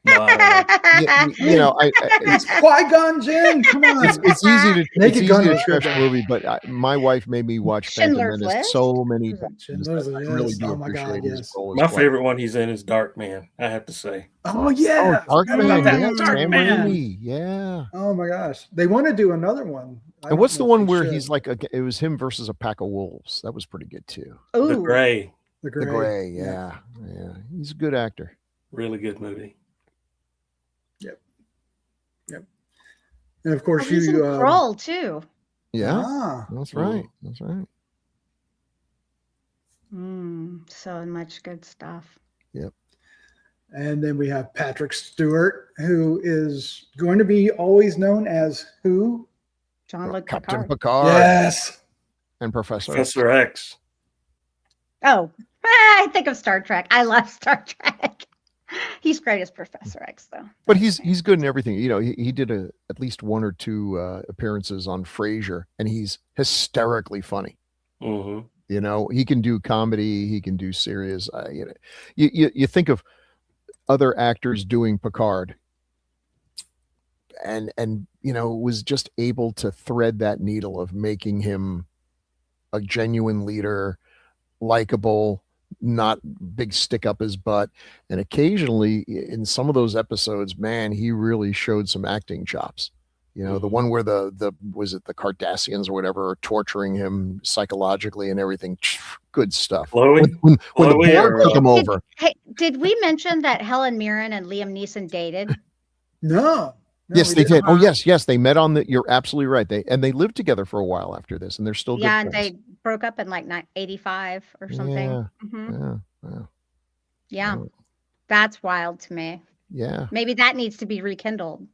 No, I It's Qui-Gon Jinn. Come on. it's easy to Naked Gun was trash good. a movie, but my wife made me watch Phantom Schindler's Menace List? so many Schindler's times. I List, really yes. do Oh my God, appreciate his yes. role as my Qui- favorite one he's in is Dark Man. I have to say. Oh yeah. Oh, Dark Man, that. yeah, Dark Sam Man. Raimi, yeah. Oh my gosh. They want to do another one. I And don't what's the know if one they where should. he's like it was him versus a pack of wolves? That was pretty good too. The Ooh, Gray. The The Gray, yeah. He's a good actor. Really good movie. And of course he's in you Kroll too. Yeah, that's right. That's right. So much good stuff. and then we have Patrick Stewart, who is going to be always known as who? Jean-Luc Captain Picard. Picard Yes. and Professor. Professor X. Oh, I think of Star Trek. I love Star Trek. He's great as Professor X, though. But he's good in everything. You know, he did at least one or two appearances on Frasier, and he's hysterically funny. Mm-hmm. You know, he can do comedy, he can do serious. You think of other actors doing Picard, and was just able to thread that needle of making him a genuine leader, likable, not big stick up his butt. And occasionally in some of those episodes, man, he really showed some acting chops. You know, the one where the was it the Cardassians or whatever are torturing him psychologically and everything. Good stuff. When the Borg took him over. Did we mention that Helen Mirren and Liam Neeson dated? No. Yes, they did. Oh, yes. They met on the. You're absolutely right. They lived together for a while after this, and they're still good and friends. they broke up in like 85 or something. Yeah. Mhm. Yeah. That's wild to me. Yeah. Maybe that needs to be rekindled.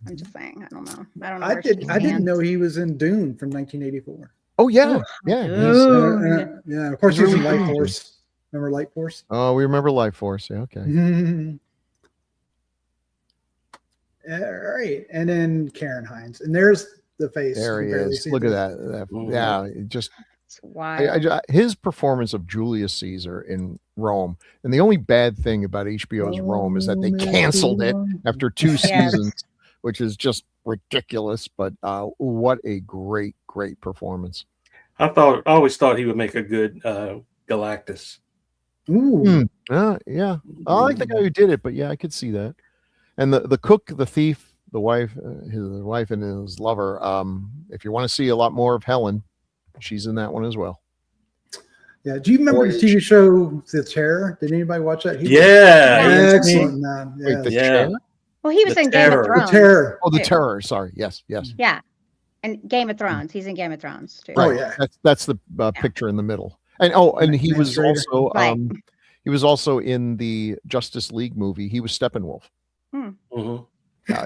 I'm just saying. I don't know. I don't know. I didn't know he was in Dune from 1984. Oh yeah, yeah. Yeah. Of course, he was in Light Force. Remember Light Force? Oh, we remember Life Force. Yeah. Okay. All right, and then Ciaran Hinds, and there's the face. There he is. Look at that. Yeah, just his performance of Julius Caesar in Rome. And the only bad thing about HBO's Rome is that they canceled it after 2 seasons, which is just ridiculous. But what a great performance! I always thought he would make a good Galactus. Ooh. Yeah. I like the guy who did it, but yeah, I could see that. And the cook, the thief, the wife, his wife and his lover. If you want to see a lot more of Helen, she's in that one as well. Yeah. Do you remember the TV show The Terror? Did anybody watch that? Yeah. Excellent, man. Wait, Yes. Well, he was in Game of Thrones. The Terror. Oh, The Terror. Sorry. Yes. Yeah. And Game of Thrones. He's in Game of Thrones too. Right. Oh yeah. That's the picture in the middle. And he was also he was also in the Justice League movie. He was Steppenwolf. Mm-hmm.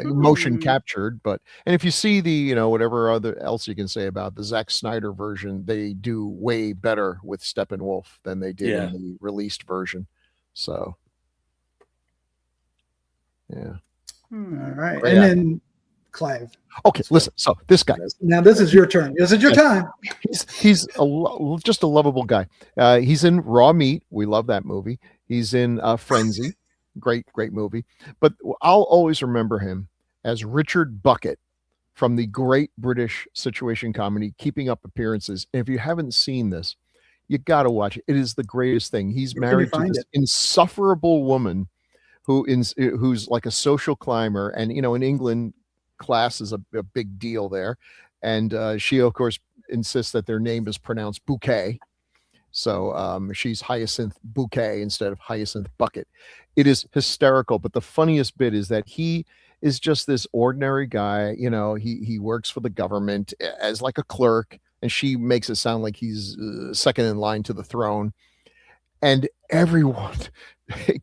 motion captured. But and if you see the whatever other else you can say about the Zack Snyder version, they do way better with Steppenwolf than they did in the released version. So yeah. All right, and then Clive. Okay, listen. So this guy. Now this is your turn. This is your time. He's just a lovable guy. He's in Raw Meat. We love that movie. He's in Frenzy. Great movie. But I'll always remember him as Richard Bucket from the great British situation comedy Keeping Up Appearances. And if you haven't seen this, you got to watch it. It is the greatest thing. He's married to this insufferable woman who's like a social climber. And, in England, class is a big deal there. And she, of course, insists that their name is pronounced Bouquet. So she's Hyacinth Bouquet instead of Hyacinth Bucket. It is hysterical. But the funniest bit is that he is just this ordinary guy. He works for the government as like a clerk, and she makes it sound like he's second in line to the throne. And everyone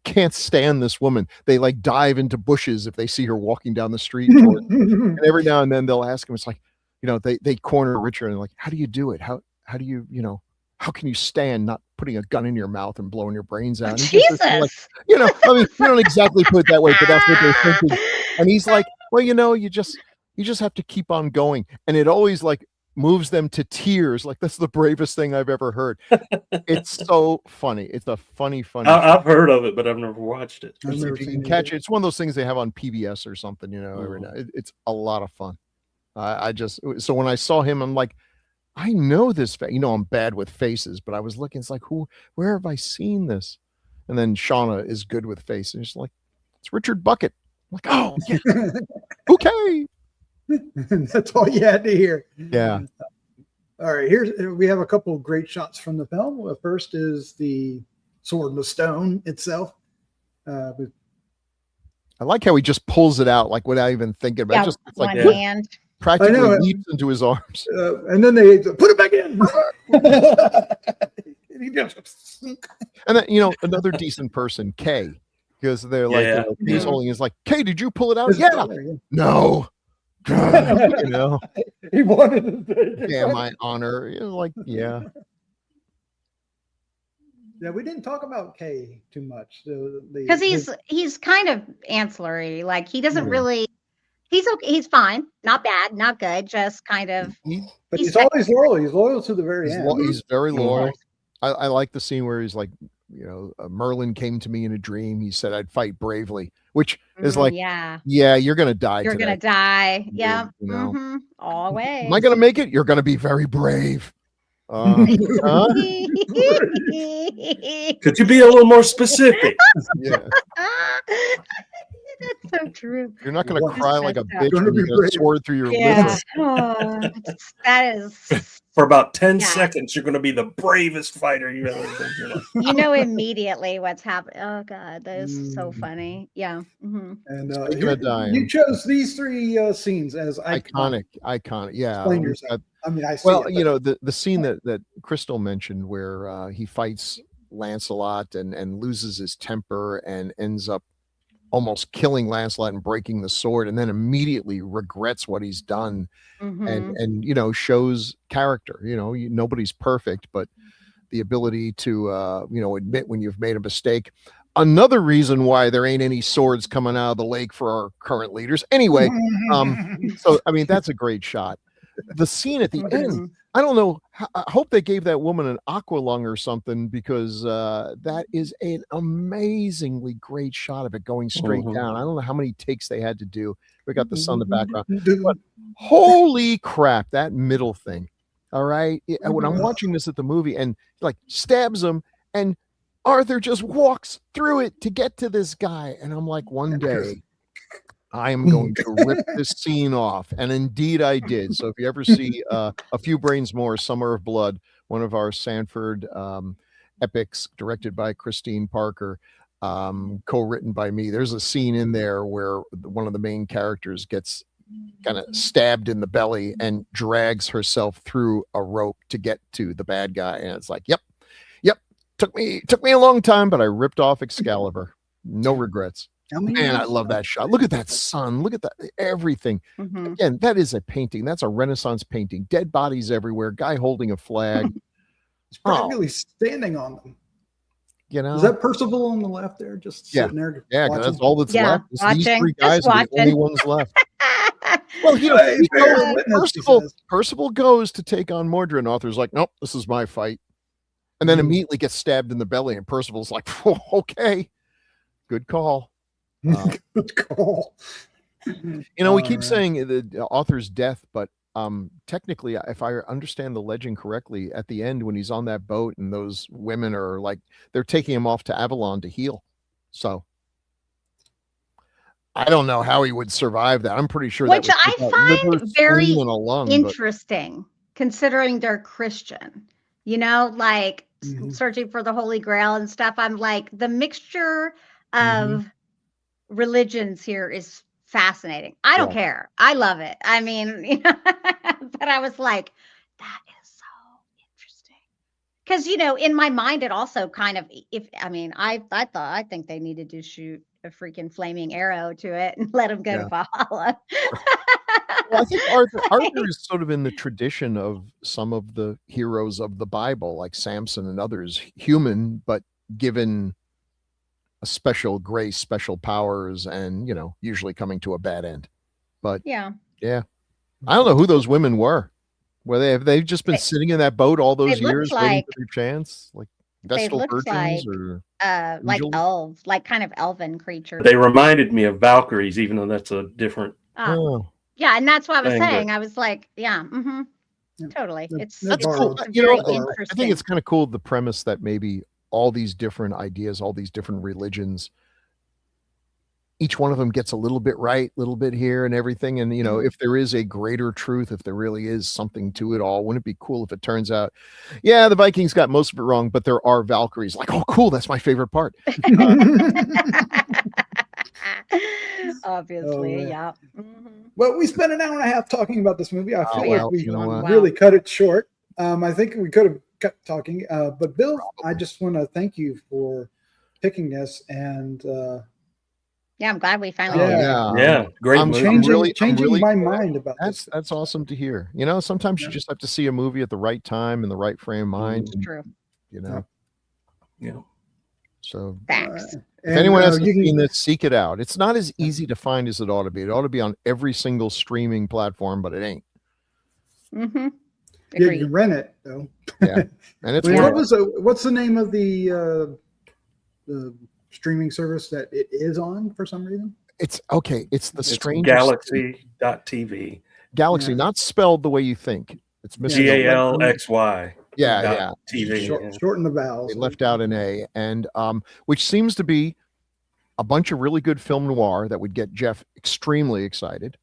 can't stand this woman. They like dive into bushes if they see her walking down the street. And every now and then they'll ask him, it's like, they corner Richard and like, how do you do it? How do you, how can you stand not putting a gun in your mouth and blowing your brains out? And Jesus. Like, I mean, you don't exactly put it that way, but that's what they're thinking. And he's like, well, you just have to keep on going. And it always like moves them to tears. Like, that's the bravest thing I've ever heard. It's so funny. It's a funny. I've heard of it, but I've never watched it. If you can catch it, it's one of those things they have on PBS or something, every night. It's a lot of fun. So when I saw him, I'm like, I know this. I'm bad with faces, but I was looking. It's like, where have I seen this? And then Shauna is good with faces. And she's like, it's Richard Bucket. I'm like, oh, yeah. Okay. That's all you had to hear. Yeah. All right. We have a couple of great shots from the film. First is the sword and the stone itself. I like how he just pulls it out, like without even thinking about it. Just it's like one hand. Practically leaps into his arms. And then they put it back in. And then, another decent person, Kay, because they're like, he's holding is like, Kay, did you pull it out? Yeah. No. He wanted to damn my honor. Yeah. Yeah, we didn't talk about Kay too much. Because he's kind of ancillary. Like, he doesn't really. He's okay. He's fine. Not bad. Not good. Just kind of. But he's always loyal. He's loyal to the very end. He's very loyal. I like the scene where he's like, Merlin came to me in a dream. He said I'd fight bravely, which is like, yeah, you're gonna die. You're today. gonna die. Yeah. Always. Am I gonna make it? You're gonna be very brave. Could you be a little more specific? Yeah. That's so true. You're not going to cry like a bitch when you get a sword through your liver. That is. For about 10 seconds, you're going to be the bravest fighter you ever been in your life. You know immediately what's happening. Oh, God. That is so funny. Yeah. Mm-hmm. And you chose these three scenes as iconic. Yeah. Explain yourself. I see the scene that Crystal mentioned where he fights Lancelot and loses his temper and ends up almost killing Lancelot and breaking the sword, and then immediately regrets what he's done, and shows character. Nobody's perfect, but the ability to admit when you've made a mistake. Another reason why there ain't any swords coming out of the lake for our current leaders. Anyway, so I mean that's a great shot. The scene at the end, I don't know. I hope they gave that woman an aqua lung or something, because that is an amazingly great shot of it going straight down. I don't know how many takes they had to do. We got the sun in the background. But holy crap, that middle thing. All right. When I'm watching this at the movie and like stabs him and Arthur just walks through it to get to this guy. And I'm like, one day I am going to rip this scene off. And indeed I did. So if you ever see A Few Brains More, Summer of Blood, one of our Sanford epics directed by Christine Parker, co-written by me, there's a scene in there where one of the main characters gets kind of stabbed in the belly and drags herself through a rope to get to the bad guy. And it's like, yep. Took me a long time, but I ripped off Excalibur. No regrets. Man, I years? love that shot. Look at that sun. Look at that. Everything. Mhm. Again, that is a painting. That's a Renaissance painting. Dead bodies everywhere. Guy holding a flag. He's probably standing on them. You know, Is that Percival on the left there, just sitting there? Yeah, watching? that's all that's Yeah, left. It's these watching, three just guys are the only watching. ones left. Well, you know, Hey, he bear goes- witness, he Percival, says. Percival goes to take on Mordred, and Arthur's like, nope, this is my fight. And then Mhm. immediately gets stabbed in the belly, and Percival's like, oh, okay, good call. Good call. You know, we keep Alright. saying the author's death, but technically, if I understand the legend correctly, at the end when he's on that boat and those women are like, they're taking him off to Avalon to heal. So I don't know how he would survive that. I'm pretty sure Which that I was find liver, very spleen, and a lung. But interesting, considering they're Christian. You know, like Mhm. searching for the Holy Grail and stuff. I'm like, the mixture Mhm. of religions here is fascinating. I don't care. I love it. I mean, you know, but I was like, that is so interesting. Because, you know, in my mind, it also kind of, I think they needed to shoot a freaking flaming arrow to it and let him go to Valhalla. well, I think Arthur is sort of in the tradition of some of the heroes of the Bible, like Samson and others, human, but given a special grace, special powers, and, you know, usually coming to a bad end. But Yeah. I don't know who those women were. Have they just been They- sitting in that boat all those they looked years waiting like- for their chance? Like they Vestal looked virgins like, or like angels? elves, like kind of elven creatures. They reminded me of Valkyries, even though that's a different. Oh. Yeah, and that's what I was Thing, but- saying. I was like, yeah, Yeah. totally. They're- It's they're it's, borrowed. it's You very know, I interesting. think it's kind of cool, the premise that maybe all these different ideas, all these different religions, each one of them gets a little bit right, a little bit here and everything. And, you know, if there is a greater truth, if there really is something to it all, wouldn't it be cool if it turns out, yeah, the Vikings got most of it wrong, but there are Valkyries. Like, oh, cool. That's my favorite part. Obviously, man. yeah. Mhm. Well, we spent an hour and a half talking about this movie. I feel well, like we you know what? really cut it short. I think we could have kept talking. But Bill, I just want to thank you for picking this and Yeah, I'm glad we finally Yeah. did it. Yeah, great I'm movie. changing really my glad. mind about this. That's awesome to hear. You know, sometimes you just have to see a movie at the right time in the right frame of mind. It's true. You know, Yeah. so Thanks. if anyone hasn't you seen can, this, seek it out. It's not as easy to find as it ought to be. It ought to be on every single streaming platform, but it ain't. Mm-hmm. you Agreed. can rent it though. Yeah, and it's Wait, worth it. what's the name of the streaming service that it is on for some reason? It's okay. It's the It's strange Galaxy.tv. Galaxy, Yeah. not spelled the way you think. It's missing. a letter. GALXY. Yeah. TV. Shorten the vowels. They left out an A, and which seems to be a bunch of really good film noir that would get Jeff extremely excited.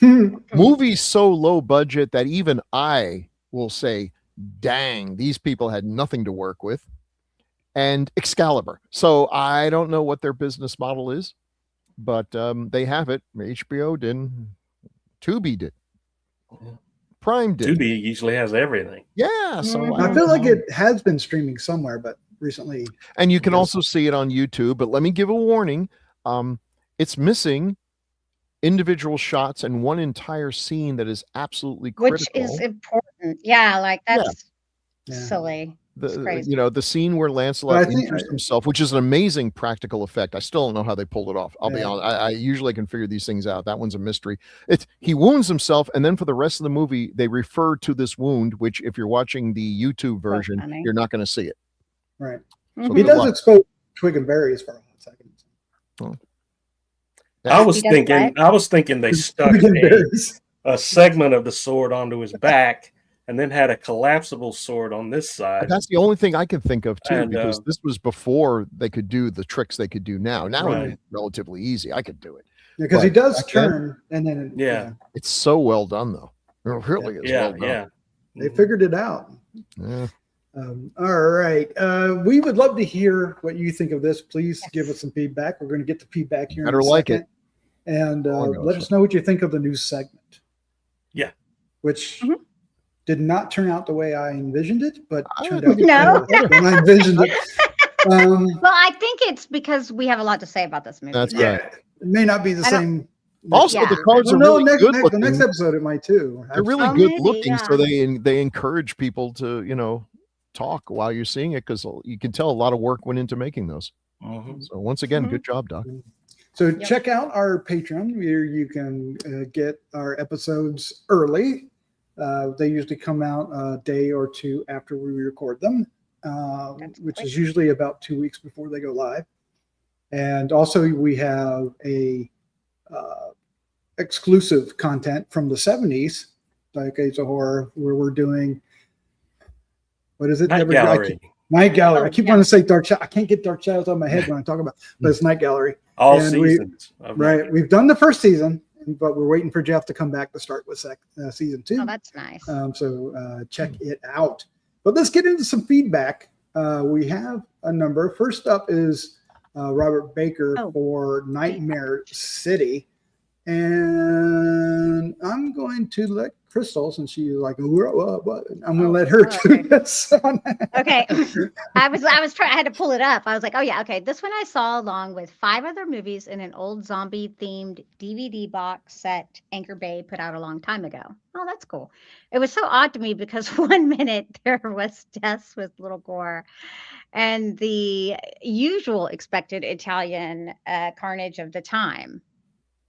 Movies so low budget that even I will say, dang, these people had nothing to work with. And Excalibur. So I don't know what their business model is, but they have it. HBO didn't. Tubi did. Prime did. Tubi usually has everything. Yeah. So I feel like it has been streaming somewhere, but recently. And you can also see it on YouTube. But let me give a warning. It's missing individual shots and one entire scene that is absolutely critical. Which is important. Yeah, like that's Yeah. silly. It's crazy. You know, the scene where Lancelot But I think- injures himself, which is an amazing practical effect. I still don't know how they pulled it off. I'll be Yeah. honest. I usually can figure these things out. That one's a mystery. He wounds himself, and then for the rest of the movie, they refer to this wound, which if you're watching the YouTube version, funny. you're not going to see it. Right. So Mhm. He good does luck. expose twig and berries for a hot second. I was He does thinking they stuck Twig and berries. a segment of the sword onto his back and then had a collapsible sword on this side. That's the only thing I can think of too, And, because this was before they could do the tricks they could do now. Now Right. it's relatively easy. I could do it. Because he But does back then- turn and then Yeah. It's so well done, though. It really is Yeah, well done. yeah. they figured it out. Yeah. All right. We would love to hear what you think of this. Please give us some feedback. We're going to get the feedback here. Better in a like second. And Oh, no, let it's us know what you think of the new segment. Yeah. Which Mhm. did not turn out the way I envisioned it, but I turned don't out think better than I envisioned it. Well, I think it's because we have a lot to say about this movie. That's Yeah, right. it may not be the same. Also, Yeah. the cards are Well, no, really good the looking. next episode it might too. They're really Oh, good maybe, looking, so yeah. they encourage people to talk while you're seeing it, because you can tell a lot of work went into making those. Mhm. So once again, good job, Doc. So check out our Patreon where you can get our episodes early. They usually come out a day or two after we record them, which is usually about 2 weeks before they go live. And also we have a exclusive content from the 70s, like Age of Horror, where we're doing, what is it? Night Gallery. Night Gallery. I keep yeah. wanting to say Dark Shadows. I can't get Dark Shadows out of my head when I talk about it, but it's Night Gallery. All And seasons. Right. We've done the first season, but we're waiting for Jeff to come back to start with season 2. Oh, that's nice. So check it out. But let's get into some feedback. We have a number. First up is Robert Baker for Nightmare City. And I'm going to let Crystal, since she's like, I'm going to let her do this one. Okay. I had to pull it up. I was like, oh yeah, okay. This one I saw along with 5 other movies in an old zombie themed DVD box set Anchor Bay put out a long time ago. Oh, that's cool. It was so odd to me because 1 minute there was deaths with little gore and the usual expected Italian carnage of the time.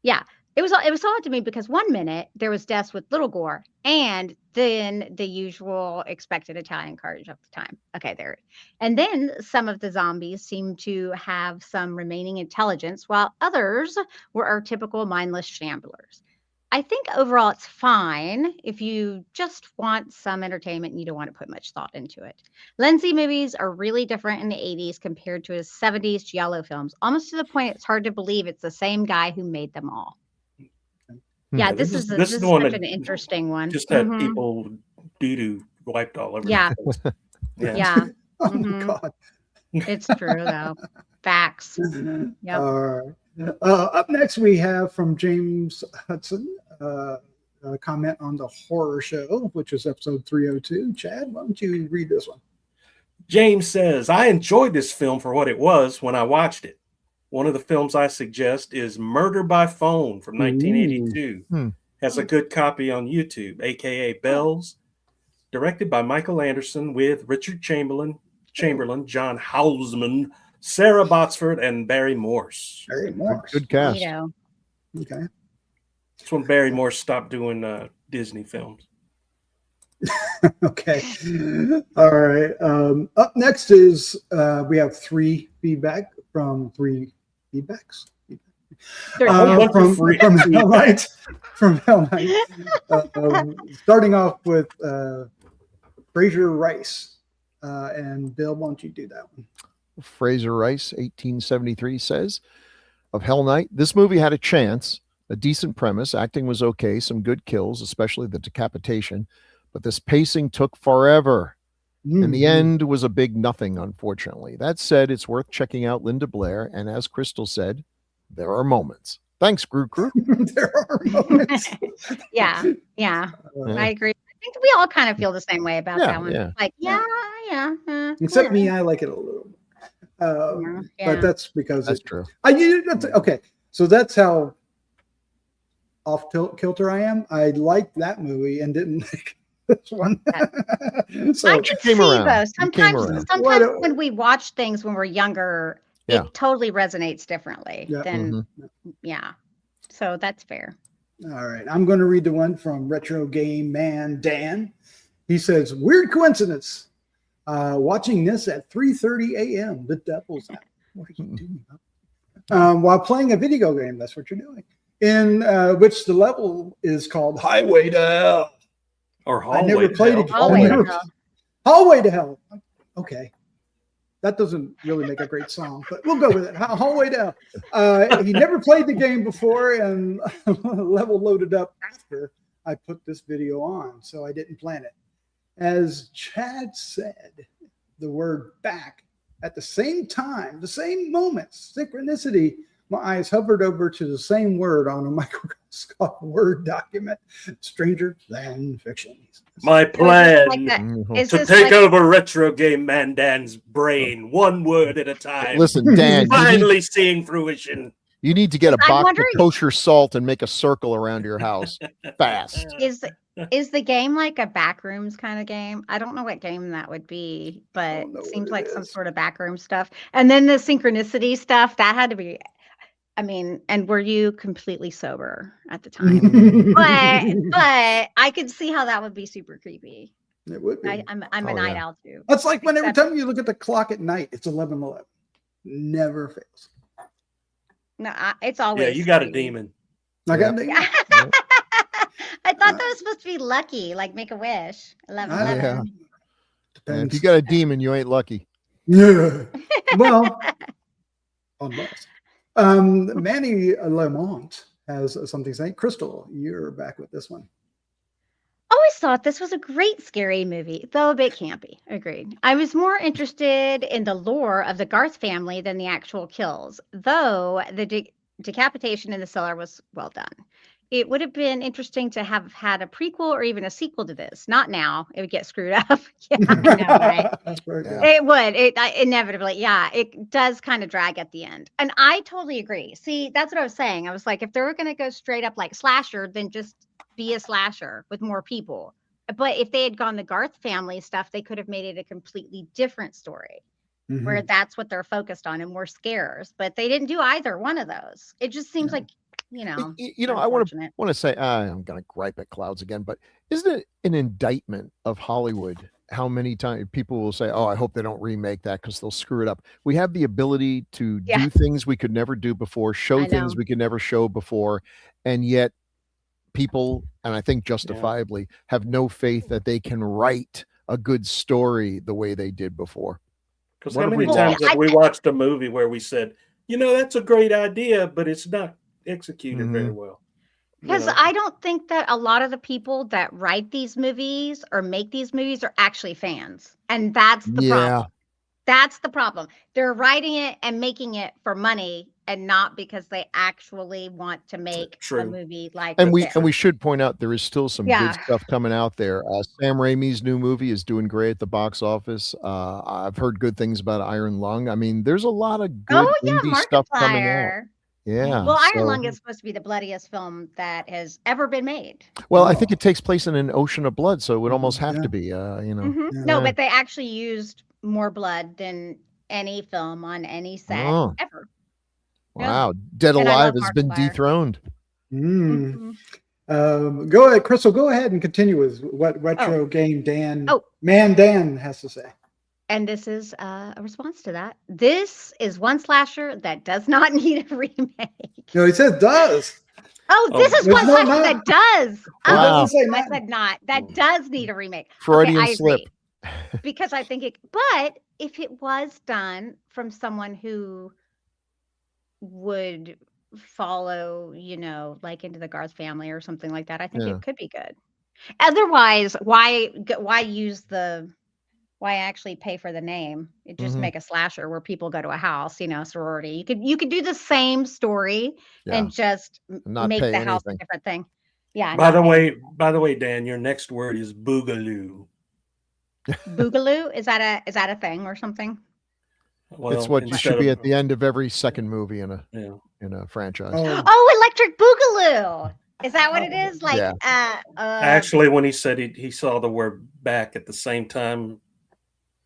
Yeah. It was odd to me because 1 minute there was deaths with little gore, and then the usual expected Italian carnage of the time. Okay, there. And then some of the zombies seemed to have some remaining intelligence, while others were our typical mindless shamblers. I think overall it's fine if you just want some entertainment and you don't want to put much thought into it. Lindsay movies are really different in the 80s compared to his 70s giallo films, almost to the point it's hard to believe it's the same guy who made them all. Yeah, this is the one such that an interesting one. Just had people doo-doo wiped all over. Yeah. Yeah. Oh my God. It's true though. Facts. Yep. Up next we have from James Hudson a comment on the horror show, which is episode 302. Chad, why don't you read this one? James says, I enjoyed this film for what it was when I watched it. One of the films I suggest is Murder by Phone from 1982. Has a good copy on YouTube, aka Bells. Directed by Michael Anderson with Richard Chamberlain, John Houseman, Sarah Botsford, and Barry Morse. Barry Morse. Good cast. Okay. That's when Barry Morse stopped doing Disney films. Okay. All right. Up next is we have 3 feedback from 3 feedbacks. From Hell Night. From Hell Night. Starting off with Fraser Rice. And Bill, why don't you do that one? Fraser Rice, 1873, says of Hell Night, this movie had a chance, a decent premise, acting was okay, some good kills, especially the decapitation, but this pacing took forever. And the end was a big nothing, unfortunately. That said, it's worth checking out Linda Blair, and as Crystal said, there are moments. Thanks, Grue-Crew. There are moments. Yeah. I agree. I think we all kind of feel the same way about that one. Yeah. Like, Except me, I like it a little. But that's because that's true. Okay. So that's how off kilter I am. I liked that movie and didn't like this one. So I can see those. Sometimes What when we watch things when we're younger, it totally resonates differently than So that's fair. All right. I'm going to read the one from Retro Game Man Dan. He says, weird coincidence. Watching this at 3:30 a.m. The devil's out. What are you doing? While playing a video game. That's what you're doing. In which the level is called Highway to Hell. Or Hallway I never played it. Hallway to Hell. Okay. That doesn't really make a great song, but we'll go with it. Hallway to Hell. He never played the game before, and level loaded up after I put this video on, so I didn't plan it. As Chad said, the word back at the same time, the same moment, synchronicity, my eyes hovered over to the same word on a micrograph Word document, stranger than fiction. My plan Is to this take like- over retro game Mandan's brain, one word at a time. Listen, Dan, Finally seeing fruition. you need to get a I'm box of wondering- kosher salt and make a circle around your house fast. Is the game like a backrooms kind of game? I don't know what game that would be, but know it seems what it like some is. sort of backroom stuff. And then the synchronicity stuff, that had to be, I mean, and were you completely sober at the time? but I could see how that would be super creepy. It would be. I'm a night owl too. That's like when every Except- time you look at the clock at night, it's 11:11. Never fails. No, it's always. Yeah, you got a creepy. demon. I got Yeah. I thought that was supposed to be lucky, like make a wish. 11:11. Yeah. And depends. if you got a demon, you ain't lucky. Yeah. Well, unless. Manny Lamont has something to say. Crystal, you're back with this one. Always thought this was a great scary movie, though a bit campy. Agreed. I was more interested in the lore of the Garth family than the actual kills, though the decapitation in the cellar was well done. It would have been interesting to have had a prequel or even a sequel to this. Not now. It would get screwed up. Yeah, I know, right? That's very good. It would. Inevitably, yeah. It does kind of drag at the end, and I totally agree. See, that's what I was saying. I was like, if they were going to go straight up like slasher, then just be a slasher with more people. But if they had gone the Garth family stuff, they could have made it a completely different story, where that's what they're focused on and more scares. But they didn't do either one of those. It just seems like, I want to say, I'm going to gripe at Clouds again, but isn't it an indictment of Hollywood? How many times people will say, "Oh, I hope they don't remake that because they'll screw it up." We have the ability to do things we could never do before, show things we could never show before, and yet people, and I think justifiably, have no faith that they can write a good story the way they did before. Because how many times have we watched a movie where we said, that's a great idea, but it's not executed very well? Because I don't think that a lot of the people that write these movies or make these movies are actually fans. And that's the problem. That's the problem. They're writing it and making it for money and not because they actually want to make a movie like and we should point out there is still some good stuff coming out there. Sam Raimi's new movie is doing great at the box office. I've heard good things about Iron Lung. I mean, there's a lot of good indie stuff coming out. Yeah. Well, Iron Lung is supposed to be the bloodiest film that has ever been made. Well, I think it takes place in an ocean of blood, so it would almost have to be, No, but they actually used more blood than any film on any set ever. Wow. Dead Alive has been dethroned. Go ahead, Crystal, go ahead and continue with what retro game Dan has to say. And this is a response to that. This is one slasher that does not need a remake. No, he says does. This is one slasher that does. Wow. I said not. That does need a remake. Freudian slip. Because I think but if it was done from someone who would follow, like into the Garth family or something like that, I think it could be good. Otherwise, why actually pay for the name? It just make a slasher where people go to a house, sorority. You could do the same story and just not make the house anything. a different thing. Yeah. By the way, Dan, your next word is boogaloo. Boogaloo? Is that a thing or something? Well, it's what should be at the end of every second movie in a franchise. Electric Boogaloo. Is that what it is? Like, actually, when he said he saw the word back at the same time,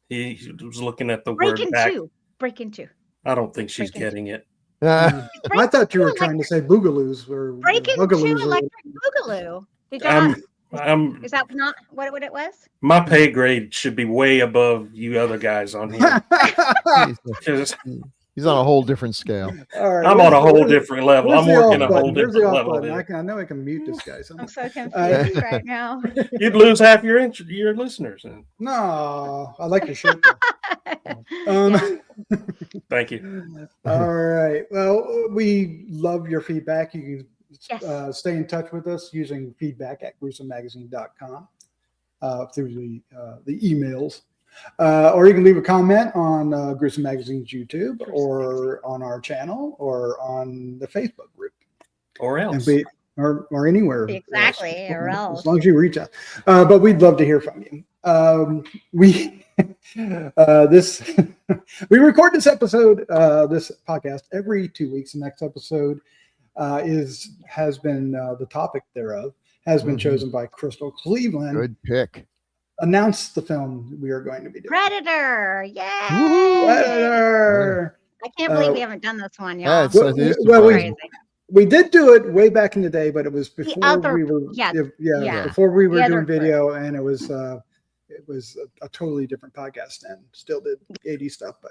he was looking at the word back. Break into. I don't think she's getting it. I thought you were trying to say boogaloos or break into electric boogaloo. Did you is that not what it was? My pay grade should be way above you other guys on here. He's on a whole different scale. All right, I'm on a whole different level. I'm working a whole different level. I know I can mute this guy. I'm so confused right now. You'd lose half your listeners. No, I like your shirt. Thank you. All right. Well, we love your feedback. You can stay in touch with us using feedback@gruesomemagazine.com through the emails. Or you can leave a comment on Gruesome Magazine's YouTube or on our channel or on the Facebook group. Or else. or anywhere. Exactly, or As else. long as you reach out. But we'd love to hear from you. We we record this episode, this podcast every 2 weeks. The next episode has been the topic thereof has been chosen by Crystal Cleveland. Good pick. Announce the film we are going to be doing. Predator. Yay! Predator. I can't believe we haven't done this one, y'all. We did do it way back in the day, but it was before we were before we were doing video, and it was a totally different podcast and still did 80 stuff, but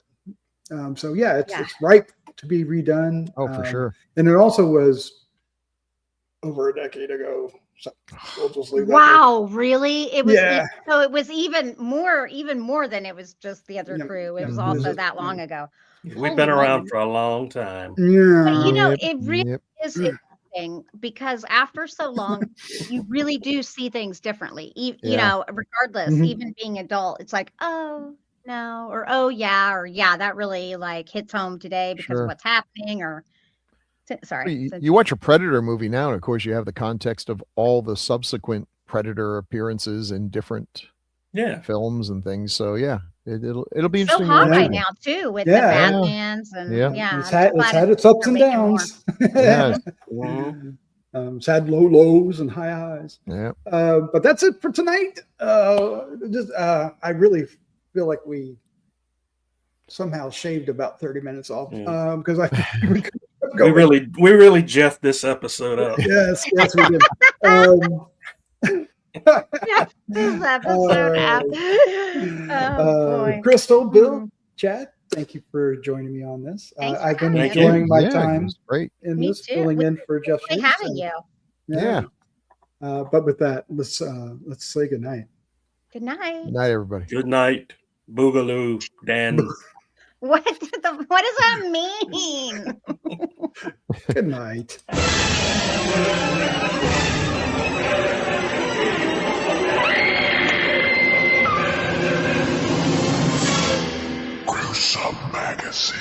it's ripe to be redone. For sure. And it also was over a decade ago. So we'll just leave that wow, really? It was so it was even more than it was just the other crew. It was also that long ago. We've been around for a long time. Yeah. But it really is interesting because after so long, you really do see things differently. You know, regardless, even being adult, it's like, oh no, or oh yeah, or yeah, that really like hits home today because of what's happening. Or sorry, you watch a Predator movie now, and of course, you have the context of all the subsequent Predator appearances in different films and things. So it'll be interesting. So hot right now too with the Badlands and it's had its ups and downs. It's had low lows and high highs. Yeah. But that's it for tonight. I really feel like we somehow shaved about 30 minutes off because we really Jeff this episode up. Yes, we did. This episode Crystal, Bill, Chad, thank you for joining me on this. I've been enjoying my time in this, filling in for Jeff. Having you. Yeah. But with that, let's say good night. Good night. Good night, everybody. Good night, Boogaloo, Dan. What does that mean? Good night. Gruesome Magazine.